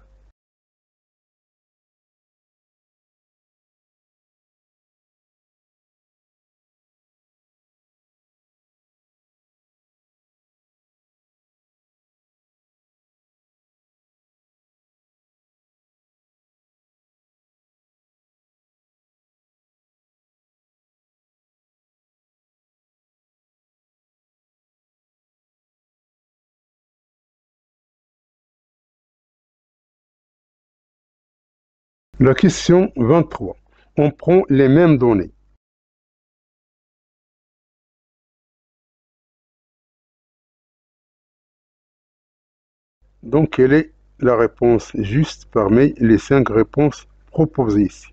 La question 23. On prend les mêmes données. Donc, quelle est la réponse juste parmi les 5 réponses proposées ici?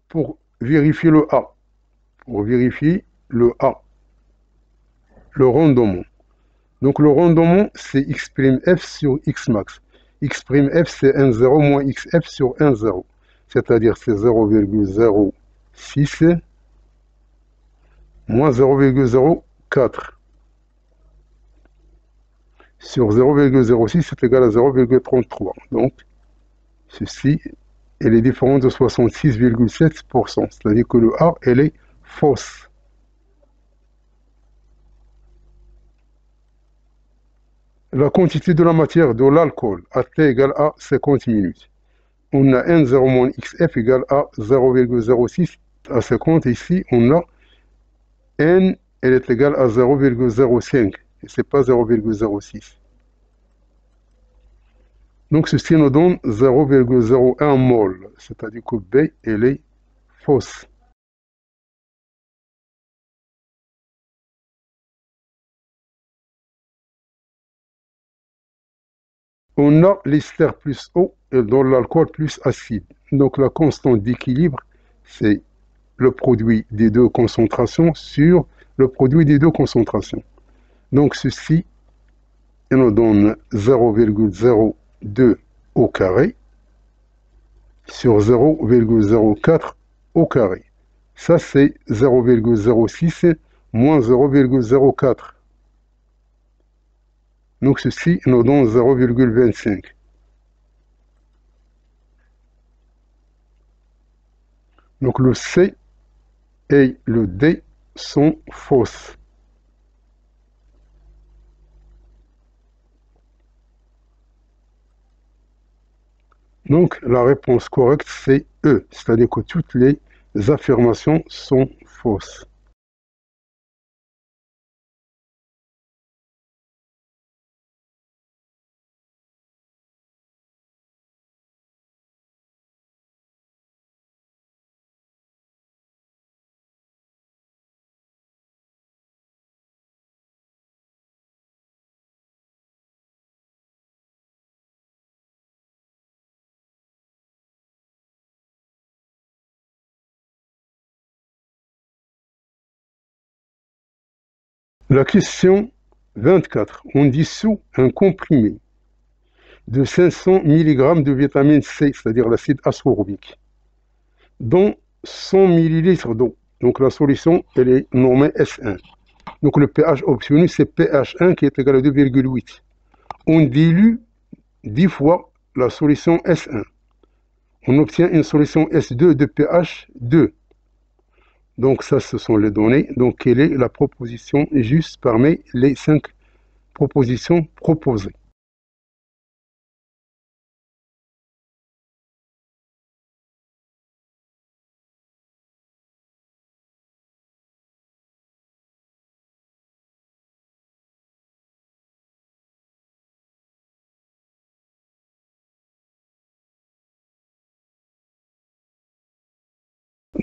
Pour vérifier le A, le rendement. Donc le rendement, c'est x' f sur x max. X' f, c'est 1,0 moins xf sur 1,0. C'est-à-dire c'est 0,06 moins 0,04 sur 0,06, c'est égal à 0,33. Donc ceci, elle est différente de 66,7%. C'est-à-dire que le A, elle est fausse. La quantité de la matière de l'alcool à T égale à 50 minutes. On a N0 moins XF égale à 0,06 à 50. Ici, on a N, elle est égale à 0,05. Et ce n'est pas 0,06. Donc, ceci nous donne 0,01 mol. C'est-à-dire que B, elle est fausse. On a l'ester plus eau et dans l'alcool plus acide. Donc, la constante d'équilibre, c'est le produit des deux concentrations sur le produit des deux concentrations. Donc, ceci nous donne 0,02 au carré sur 0,04 au carré. Ça, c'est 0,06 moins 0,04. Donc, ceci nous donne 0,25. Donc, le C et le D sont fausses. Donc, la réponse correcte, c'est E, c'est-à-dire que toutes les affirmations sont fausses. La question 24. On dissout un comprimé de 500 mg de vitamine C, c'est-à-dire l'acide ascorbique, dans 100 ml d'eau. Donc la solution, elle est nommée S1. Donc le pH obtenu, c'est pH1 qui est égal à 2,8. On dilue 10 fois la solution S1. On obtient une solution S2 de pH 2. Donc ça, ce sont les données. Donc quelle est la proposition juste parmi les 5 propositions proposées?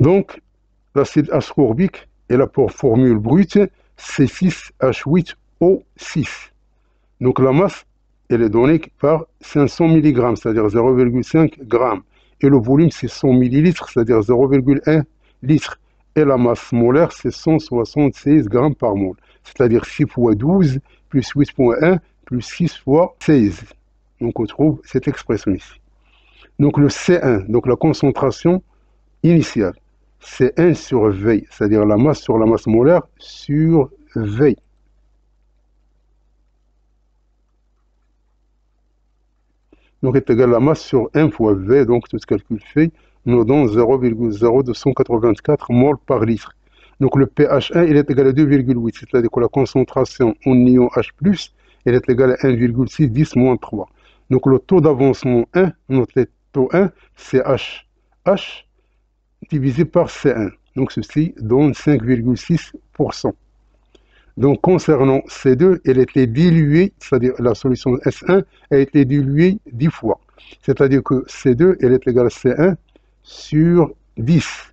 Donc l'acide ascorbique est la pour formule brute C6H8O6. Donc la masse, elle est donnée par 500 mg, c'est-à-dire 0,5 g. Et le volume, c'est 100 ml, c'est-à-dire 0,1 litre. Et la masse molaire, c'est 176 g par mol, c'est-à-dire 6 fois 12 plus 8,1 plus 6 fois 16. Donc on trouve cette expression ici. Donc le C1, donc la concentration initiale, c'est 1 sur V, c'est-à-dire la masse sur la masse molaire sur V. Donc est égal à la masse sur 1 fois V, donc tout ce calcul fait, nous donne 0,0284 mol par litre. Donc le pH1, il est égal à 2,8, c'est-à-dire que la concentration en ion H+, elle est égale à 1,6 10 moins 3. Donc le taux d'avancement 1, notre taux 1, c'est H divisé par C1. Donc ceci donne 5,6%. Donc concernant C2, elle était diluée, c'est-à-dire la solution S1 a été diluée 10 fois. C'est-à-dire que C2, elle est égale à C1 sur 10.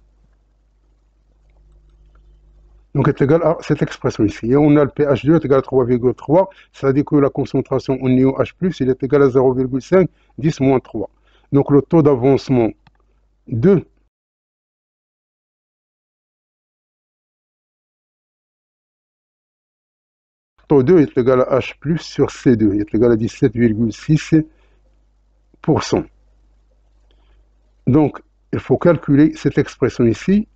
Donc est égal à cette expression ici. Et on a le pH2 est égal à 3,3, c'est-à-dire que la concentration en ion H+, il est égal à 0,5, 10 moins 3. Donc le taux d'avancement de taux 2 est égal à H plus sur C2, est égal à 17,6%. Donc, il faut calculer cette expression ici.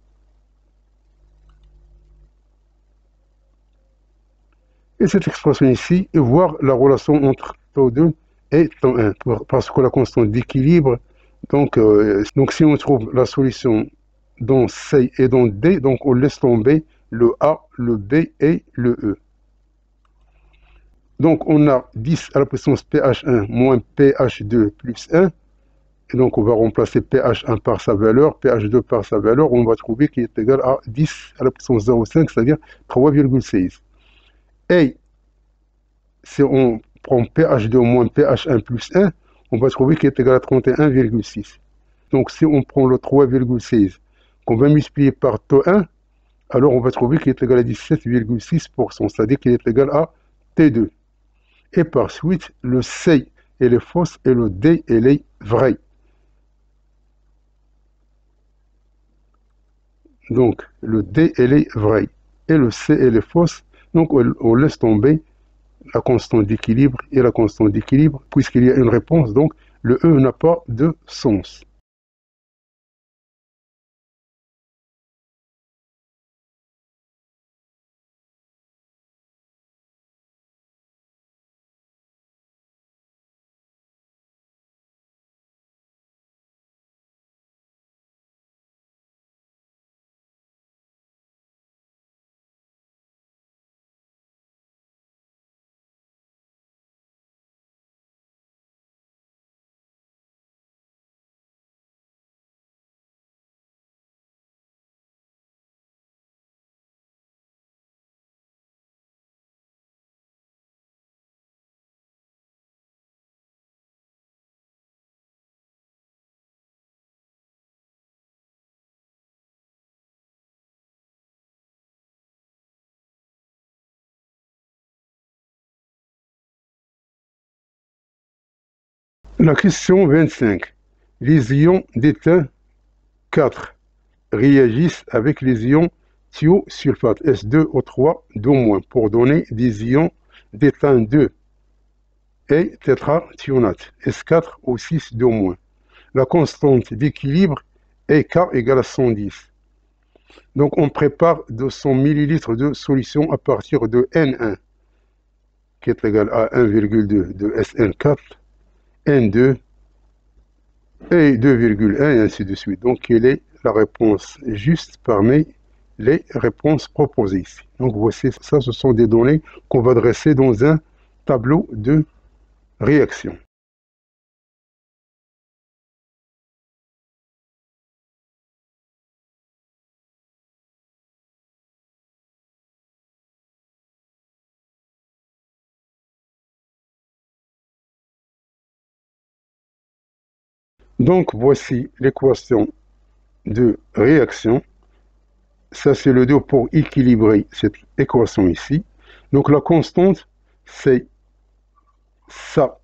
Et cette expression ici, et voir la relation entre taux 2 et taux 1. Parce que la constante d'équilibre, donc si on trouve la solution dans C et dans D, donc on laisse tomber le A, le B et le E. Donc on a 10 à la puissance pH1 moins pH2 plus 1. Et donc on va remplacer pH1 par sa valeur, pH2 par sa valeur, on va trouver qu'il est égal à 10 à la puissance 0,5, c'est-à-dire 3,16. Et si on prend pH2 moins pH1 plus 1, on va trouver qu'il est égal à 31,6. Donc si on prend le 3,16 qu'on va multiplier par taux 1, alors on va trouver qu'il est égal à 17,6%, c'est-à-dire qu'il est égal à T2. Et par suite, le C, elle est fausse et le D, elle est vraie. Donc, le D, elle est vraie. Et le C, elle est fausse. Donc, on laisse tomber la constante d'équilibre et la constante d'équilibre, puisqu'il y a une réponse. Donc, le E n'a pas de sens. La question 25. Les ions d'étain 4 réagissent avec les ions thiosulfate S2O3 d'O- pour donner des ions d'étain 2 et tétrathionate S4O6 d'O-. La constante d'équilibre est K égale à 110. Donc on prépare 200 ml de solution à partir de N1 qui est égal à 1,2 de SN4, N2 et 2,1 et ainsi de suite. Donc quelle est la réponse juste parmi les réponses proposées ici. Donc voici, ça ce sont des données qu'on va dresser dans un tableau de réaction. Donc voici l'équation de réaction. Ça c'est le 2 pour équilibrer cette équation ici. Donc la constante, c'est ça,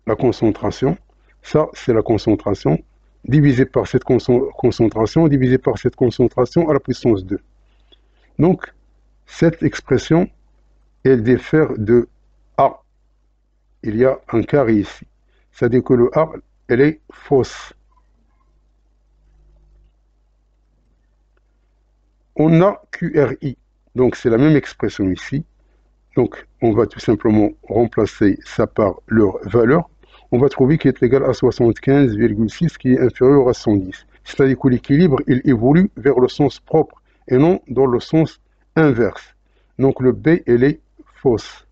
la concentration. Ça, c'est la concentration, divisé par cette concentration, divisé par cette concentration à la puissance 2. Donc, cette expression, elle diffère de A. Il y a un carré ici. C'est-à-dire que le A, elle est fausse. On a QRI. Donc, c'est la même expression ici. Donc, on va tout simplement remplacer ça par leur valeur. On va trouver qu'il est égal à 75,6 qui est inférieur à 110. C'est-à-dire que l'équilibre, il évolue vers le sens propre et non dans le sens inverse. Donc le B, elle est fausse.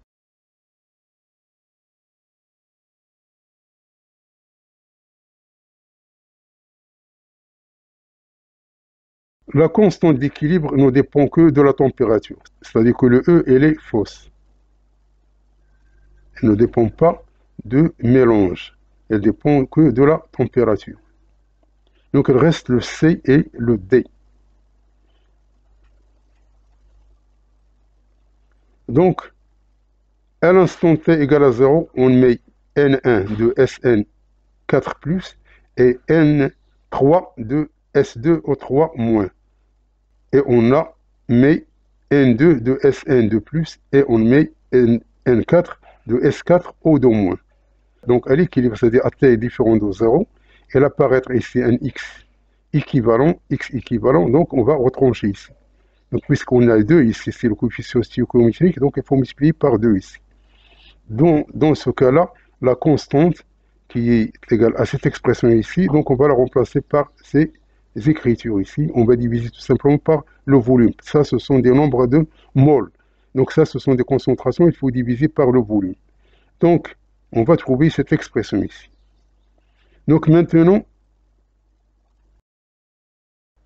La constante d'équilibre ne dépend que de la température. C'est-à-dire que le E, elle est fausse. Elle ne dépend pas de mélange. Elle dépend que de la température. Donc il reste le C et le D. Donc, à l'instant t égale à 0, on met N1 de SN4+, et N3 de S2O3-. Et on a met N2 de SN2+, et on met N4 de S4O2-. Donc à l'équilibre, c'est-à-dire à t différent de 0, elle apparaître ici un X équivalent, donc on va retrancher ici. Donc puisqu'on a 2 ici, c'est le coefficient stéichiométrique, donc il faut multiplier par 2 ici. Dans ce cas-là, la constante qui est égale à cette expression ici, donc on va la remplacer par ces écritures ici. On va diviser tout simplement par le volume. Ça, ce sont des nombres de moles. Donc ça, ce sont des concentrations, il faut diviser par le volume. Donc, on va trouver cette expression ici. Donc maintenant,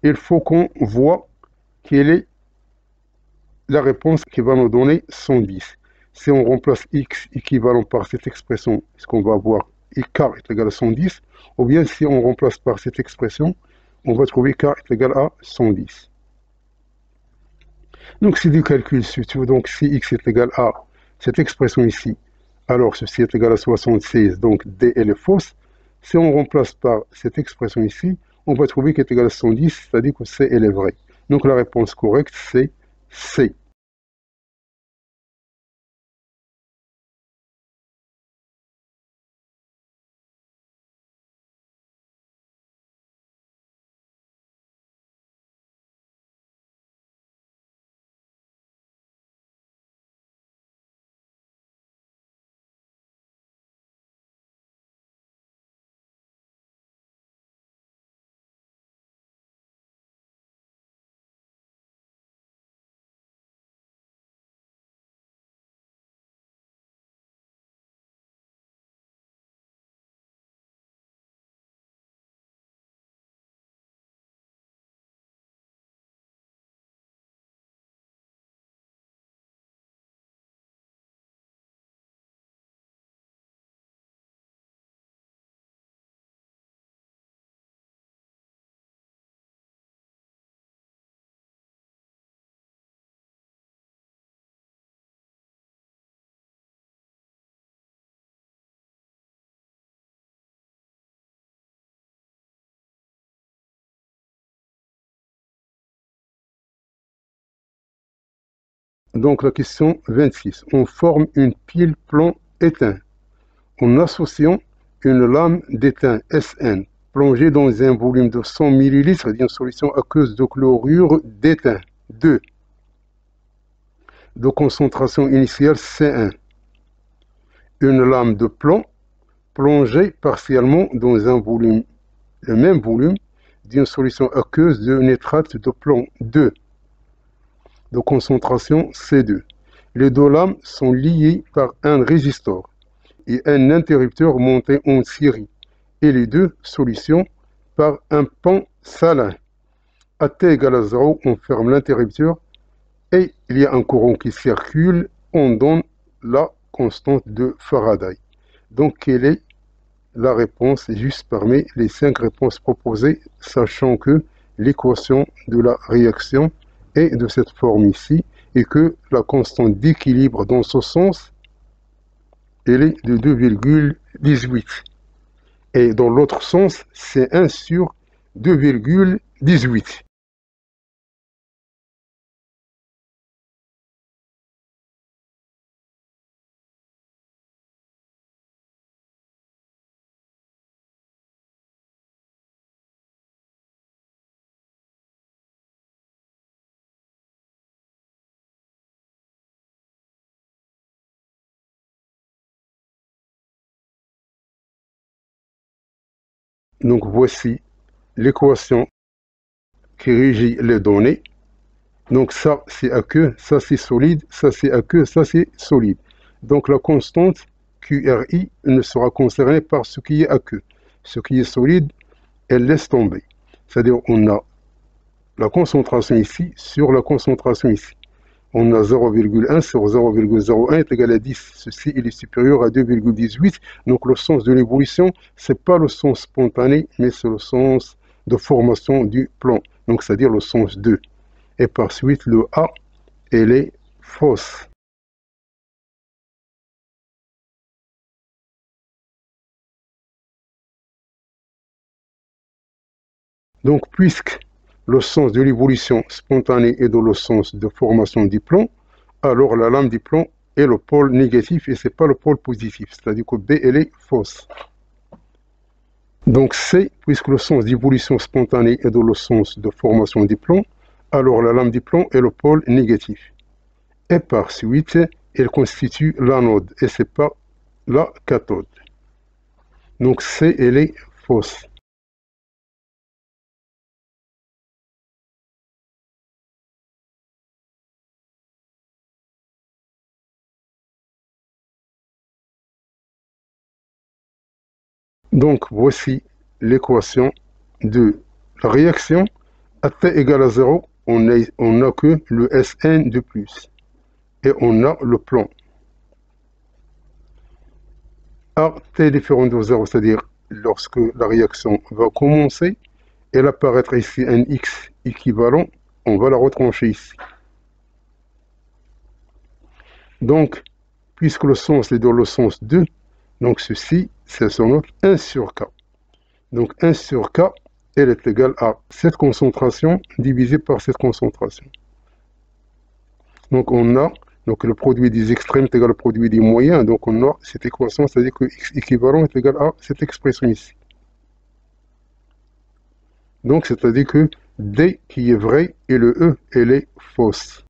il faut qu'on voit quelle est la réponse qui va nous donner 110. Si on remplace x équivalent par cette expression, est-ce qu'on va avoir k est égal à 110, ou bien si on remplace par cette expression, on va trouver k est égal à 110. Donc si du calcul surtout, donc si x est égal à cette expression ici, alors ceci est égal à 76, donc d elle est fausse. Si on remplace par cette expression ici, on va trouver qu'elle est égal à 110, c'est-à-dire que c elle est vraie. Donc la réponse correcte c'est C. Donc la question 26. On forme une pile plomb éteint en associant une lame d'étain SN plongée dans un volume de 100 ml d'une solution aqueuse de chlorure d'étain 2 de concentration initiale C1. Une lame de plomb plongée partiellement dans un volume, le même volume, d'une solution aqueuse de nitrate de plomb 2 de concentration C2. Les deux lames sont liées par un résistor et un interrupteur monté en série, et les deux solutions par un pont salin. À T égale à 0, on ferme l'interrupteur et il y a un courant qui circule, on donne la constante de Faraday. Donc, quelle est la réponse juste parmi les 5 réponses proposées, sachant que l'équation de la réaction est de cette forme ici, et que la constante d'équilibre dans ce sens, elle est de 2,18. Et dans l'autre sens, c'est 1 sur 2,18. Donc voici l'équation qui régit les données. Donc ça c'est aqueux, ça c'est solide, ça c'est aqueux, ça c'est solide. Donc la constante QRI ne sera concernée par ce qui est aqueux. Ce qui est solide, elle laisse tomber. C'est-à-dire on a la concentration ici sur la concentration ici. On a 0,1 sur 0,01 est égal à 10. Ceci il est supérieur à 2,18. Donc le sens de l'évolution, ce n'est pas le sens spontané, mais c'est le sens de formation du plomb. Donc c'est-à-dire le sens 2. Et par suite, le A, elle est fausse. Donc puisque le sens de l'évolution spontanée est dans le sens de formation du plomb, alors la lame du plomb est le pôle négatif et ce n'est pas le pôle positif. C'est-à-dire que B, elle est fausse. Donc C, puisque le sens d'évolution spontanée est dans le sens de formation du plomb, alors la lame du plomb est le pôle négatif. Et par suite, elle constitue l'anode et ce n'est pas la cathode. Donc C, elle est fausse. Donc voici l'équation de la réaction. À T égale à 0, on n'a que le Sn de plus. Et on a le plomb. À T différent de 0, c'est-à-dire lorsque la réaction va commencer, elle apparaîtra ici un X équivalent, on va la retrancher ici. Donc, puisque le sens est dans le sens 2, donc ceci, c'est son autre 1 sur K. Donc 1 sur K, elle est égale à cette concentration divisée par cette concentration. Donc on a le produit des extrêmes est égal au produit des moyens. Donc on a cette équation, c'est-à-dire que x équivalent est égal à cette expression ici. Donc c'est-à-dire que D qui est vrai et le E, elle est fausse.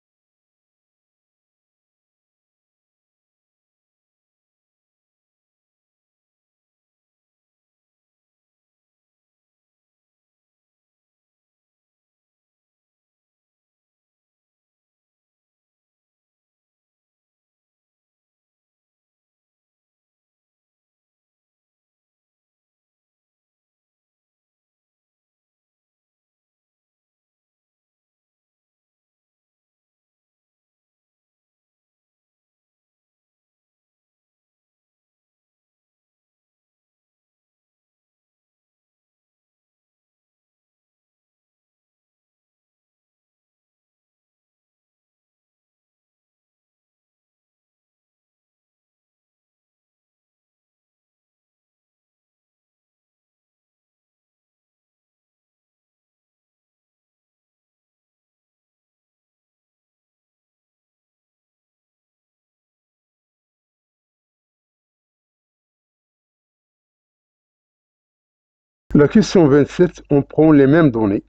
La question 27, on prend les mêmes données.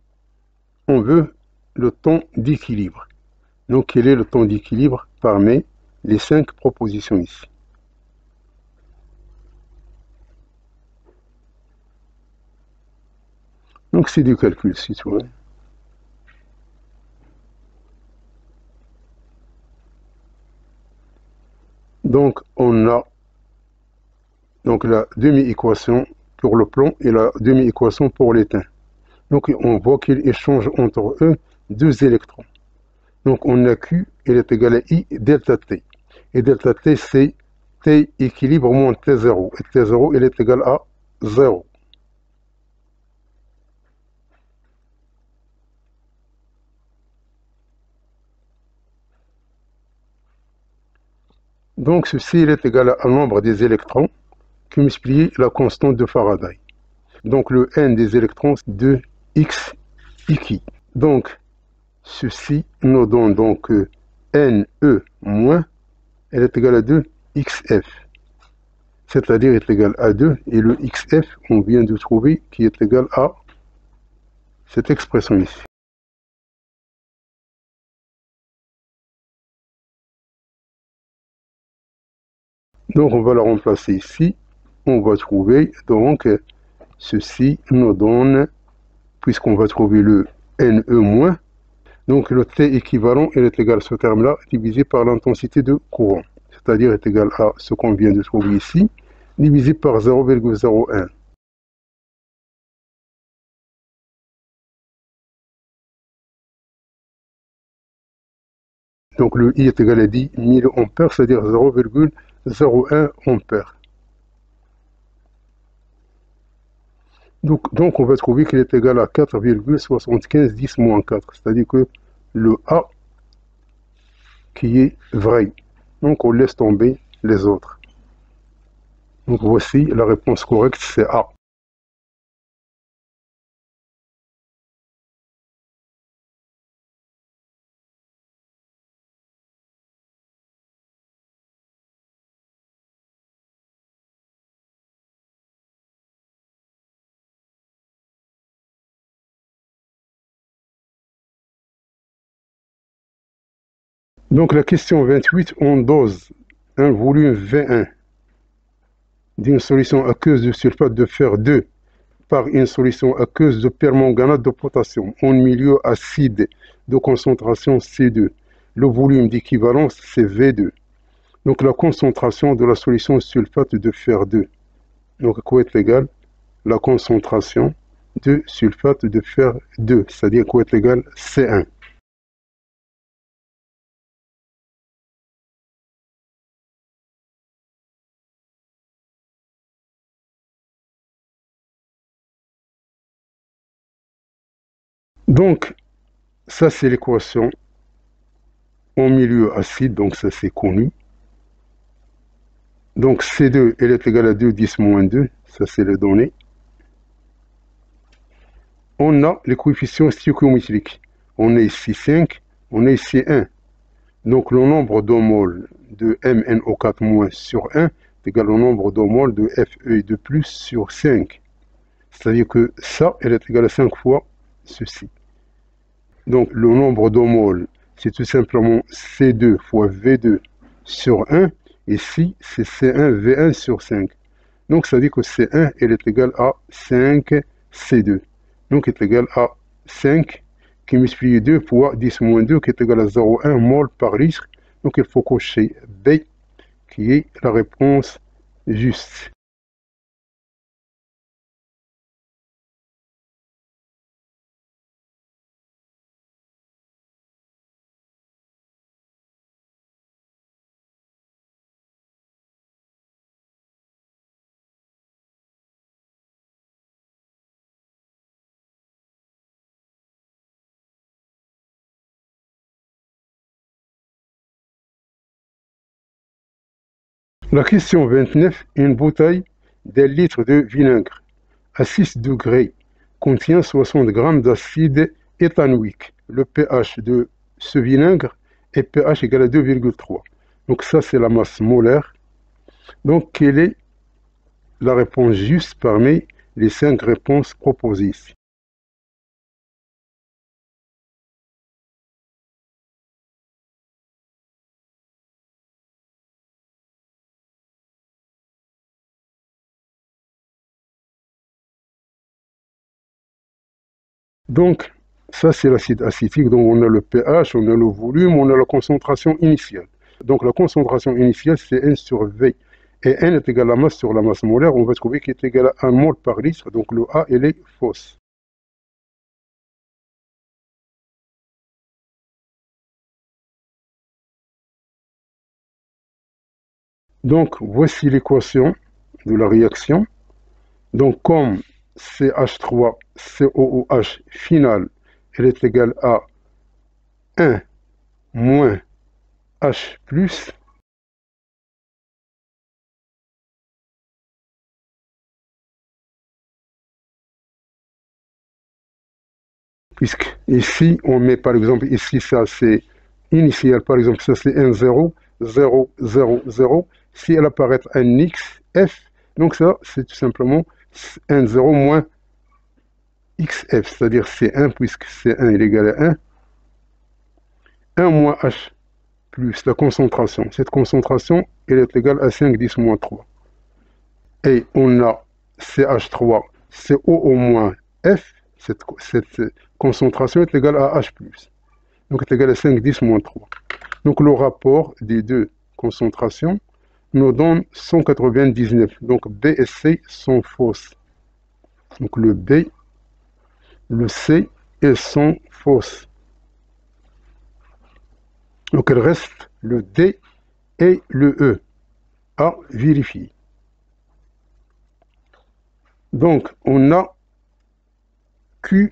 On veut le temps d'équilibre. Donc quel est le temps d'équilibre parmi les 5 propositions ici? Donc c'est du calcul, si tu veux. Donc on a donc la demi-équation pour le plomb et la demi-équation pour l'étain. Donc on voit qu'ils échangent entre eux deux électrons. Donc on a Q, il est égal à I delta T. Et delta T, c'est T équilibre moins T0. Et T0, il est égal à 0. Donc ceci, il est égal à un nombre des électrons qui multiplie la constante de Faraday. Donc le N des électrons, c'est 2x iqui. Donc ceci nous donne donc NE moins, elle est égale à 2xf. C'est-à-dire est égal à 2, et le xf, on vient de trouver, qui est égal à cette expression ici. Donc on va la remplacer ici. On va trouver donc ceci nous donne, puisqu'on va trouver le Ne-, donc le T équivalent il est égal à ce terme-là divisé par l'intensité de courant, c'est-à-dire est égal à ce qu'on vient de trouver ici, divisé par 0,01. Donc le I est égal à 10 000 ampères, c'est-à-dire 0,01 ampères. Donc on va trouver qu'il est égal à 4,75 10 moins 4, c'est-à-dire que le A qui est vrai. Donc on laisse tomber les autres. Donc voici la réponse correcte, c'est A. Donc la question 28, on dose un volume V1 d'une solution aqueuse de sulfate de fer 2 par une solution aqueuse de permanganate de potassium en milieu acide de concentration C2. Le volume d'équivalence, c'est V2. Donc la concentration de la solution sulfate de fer 2. Donc à quoi est égal la concentration de sulfate de fer 2, c'est-à-dire quoi est égal C1. Donc ça c'est l'équation en milieu acide, donc ça c'est connu. Donc C2, elle est égale à 2, 10 moins 2, ça c'est les données. On a les coefficients stoichiométriques. On a ici 5, on a ici 1. Donc le nombre d'homoles de MnO4- sur 1 est égal au nombre d'homoles de Fe2+ sur 5. C'est-à-dire que ça, elle est égale à 5 fois ceci. Donc le nombre d'homoles, c'est tout simplement C2 fois V2 sur 1. Ici, c'est C1 V1 sur 5. Donc ça dit que C1, elle est égale à 5 C2. Donc est égal à 5 qui multiplie 2 fois 10 moins 2 qui est égal à 0,1 mol par litre. Donc il faut cocher B qui est la réponse juste. La question 29, une bouteille d'1 litre de vinaigre à 6 degrés contient 60 grammes d'acide éthanoïque. Le pH de ce vinaigre est pH égal à 2,3. Donc ça c'est la masse molaire. Donc quelle est la réponse juste parmi les 5 réponses proposées ici? Donc, ça c'est l'acide acétique, donc on a le pH, on a le volume, on a la concentration initiale. Donc la concentration initiale c'est N sur V. Et N est égal à la masse sur la masse molaire, on va trouver qu'il est égal à 1 mol par litre, donc le A elle est fausse. Donc voici l'équation de la réaction. Donc comme CH3COOH final, elle est égale à 1 moins H plus, puisque ici on met par exemple, ici ça c'est initial, par exemple ça c'est un 0, 0, 0, 0, si elle apparaît un X, F, donc ça c'est tout simplement un 0 moins XF, c'est-à-dire C1 puisque C1 est égal à 1 moins H plus la concentration. Cette concentration, elle est égale à 5, 10 moins 3. Et on a CH3, CO au moins F, cette concentration est égale à H plus. Donc est égal à 5, 10 moins 3. Donc le rapport des deux concentrations nous donne 199. Donc B et C sont fausses. Donc le B, le C, elles sont fausses. Donc il reste le D et le E à vérifier. Donc on a Q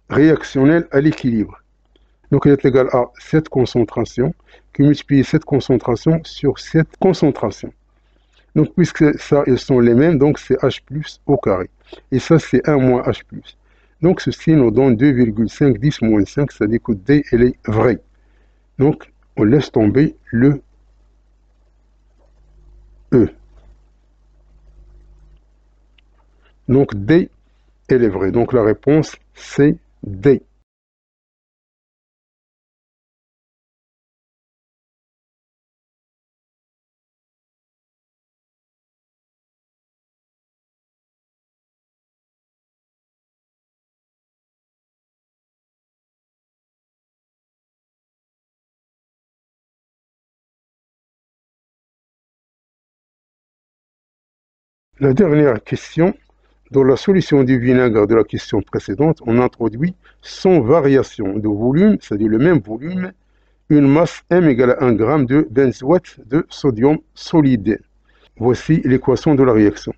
réactionnel à l'équilibre. Donc il est égal à cette concentration qui multiplie cette concentration sur cette concentration. Donc puisque ça, elles sont les mêmes, donc c'est H plus au carré. Et ça, c'est 1 moins H plus. Donc ceci nous donne 2,5, 10 moins 5, c'est-à-dire que D, elle est vraie. Donc on laisse tomber le E. Donc D, elle est vraie. Donc la réponse, c'est D. La dernière question, dans la solution du vinaigre de la question précédente, on introduit sans variation de volume, c'est-à-dire le même volume, une masse M égale à 1 g de benzoate de sodium solide. Voici l'équation de la réaction.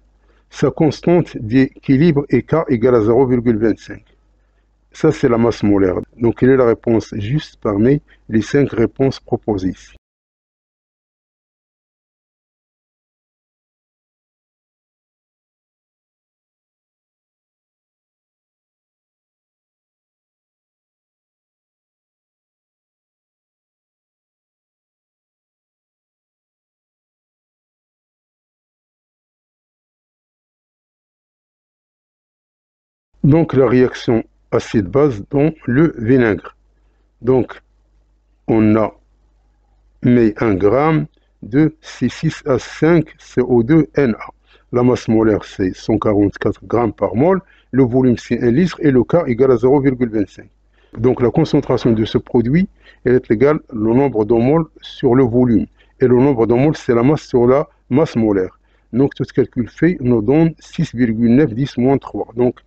Sa constante d'équilibre est K égale à 0,25. Ça, c'est la masse molaire. Donc, quelle est la réponse juste parmi les 5 réponses proposées ici? Donc, la réaction acide-base dans le vinaigre. Donc, on a mis 1 g de C6H5 CO2Na. La masse molaire, c'est 144 g par mol. Le volume, c'est 1 litre et le K égale à 0,25. Donc la concentration de ce produit, elle est égale au nombre de moles sur le volume. Et le nombre de moles, c'est la masse sur la masse molaire. Donc tout ce calcul fait nous donne 6,910 moins 3. Donc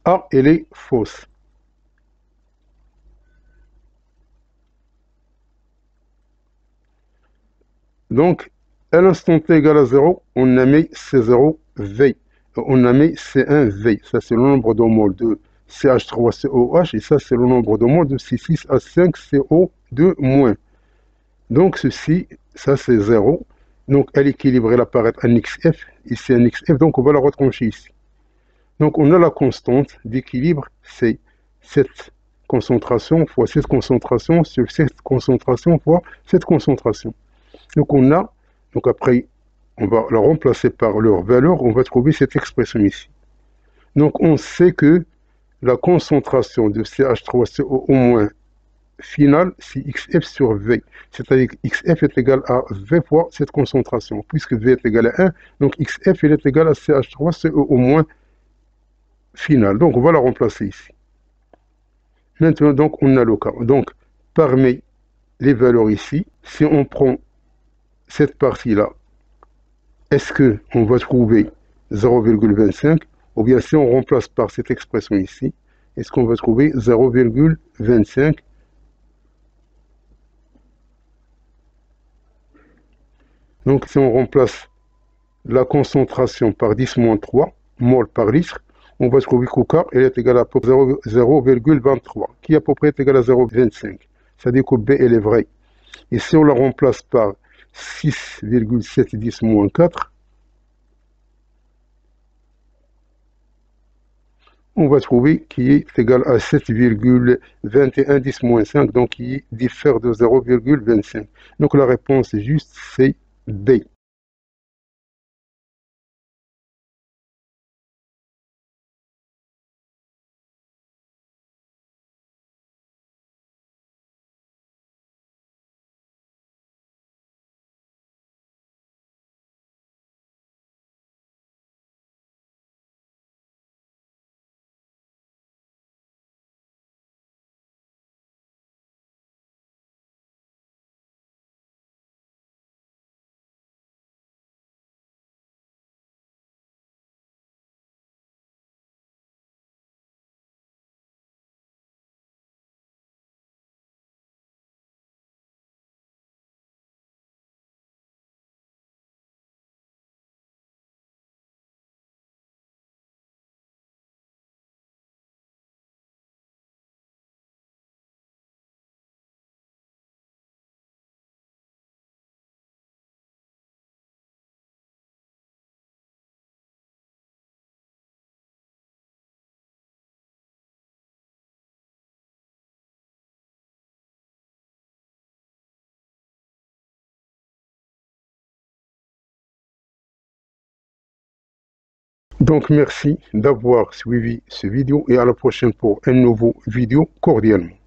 A, elle est fausse. Donc, à l'instant t égale à 0, on a mis C0V. On a mis C1V. Ça, c'est le nombre de moles de CH3COH. Et ça, c'est le nombre de moles de C6H5CO2-. Donc, ceci, ça, c'est 0. Donc, à l'équilibre, elle apparaît un XF. Ici, un XF. Donc, on va la retrancher ici. Donc, on a la constante d'équilibre, c'est cette concentration fois cette concentration sur cette concentration fois cette concentration. Donc on a, donc après, on va la remplacer par leur valeur, on va trouver cette expression ici. Donc on sait que la concentration de CH3CO au moins finale, c'est XF sur V. C'est-à-dire que XF est égal à V fois cette concentration. Puisque V est égal à 1, donc XF il est égal à CH3CO au moins finale. Donc on va la remplacer ici. Maintenant, donc, on a le cas. Donc, parmi les valeurs ici, si on prend cette partie-là, est-ce qu'on va trouver 0,25 ou bien si on remplace par cette expression ici, est-ce qu'on va trouver 0,25? Donc, si on remplace la concentration par 10-3 mol par litre, on va trouver que K elle est égale à 0,23, qui à peu près est égal à 0,25. C'est-à-dire que B elle est vraie. Et si on la remplace par 6,710-4, on va trouver qui est égal à 7,21-5, donc qui diffère de 0,25. Donc la réponse juste, c'est D. Donc merci d'avoir suivi ce vidéo et à la prochaine pour un nouveau vidéo cordialement.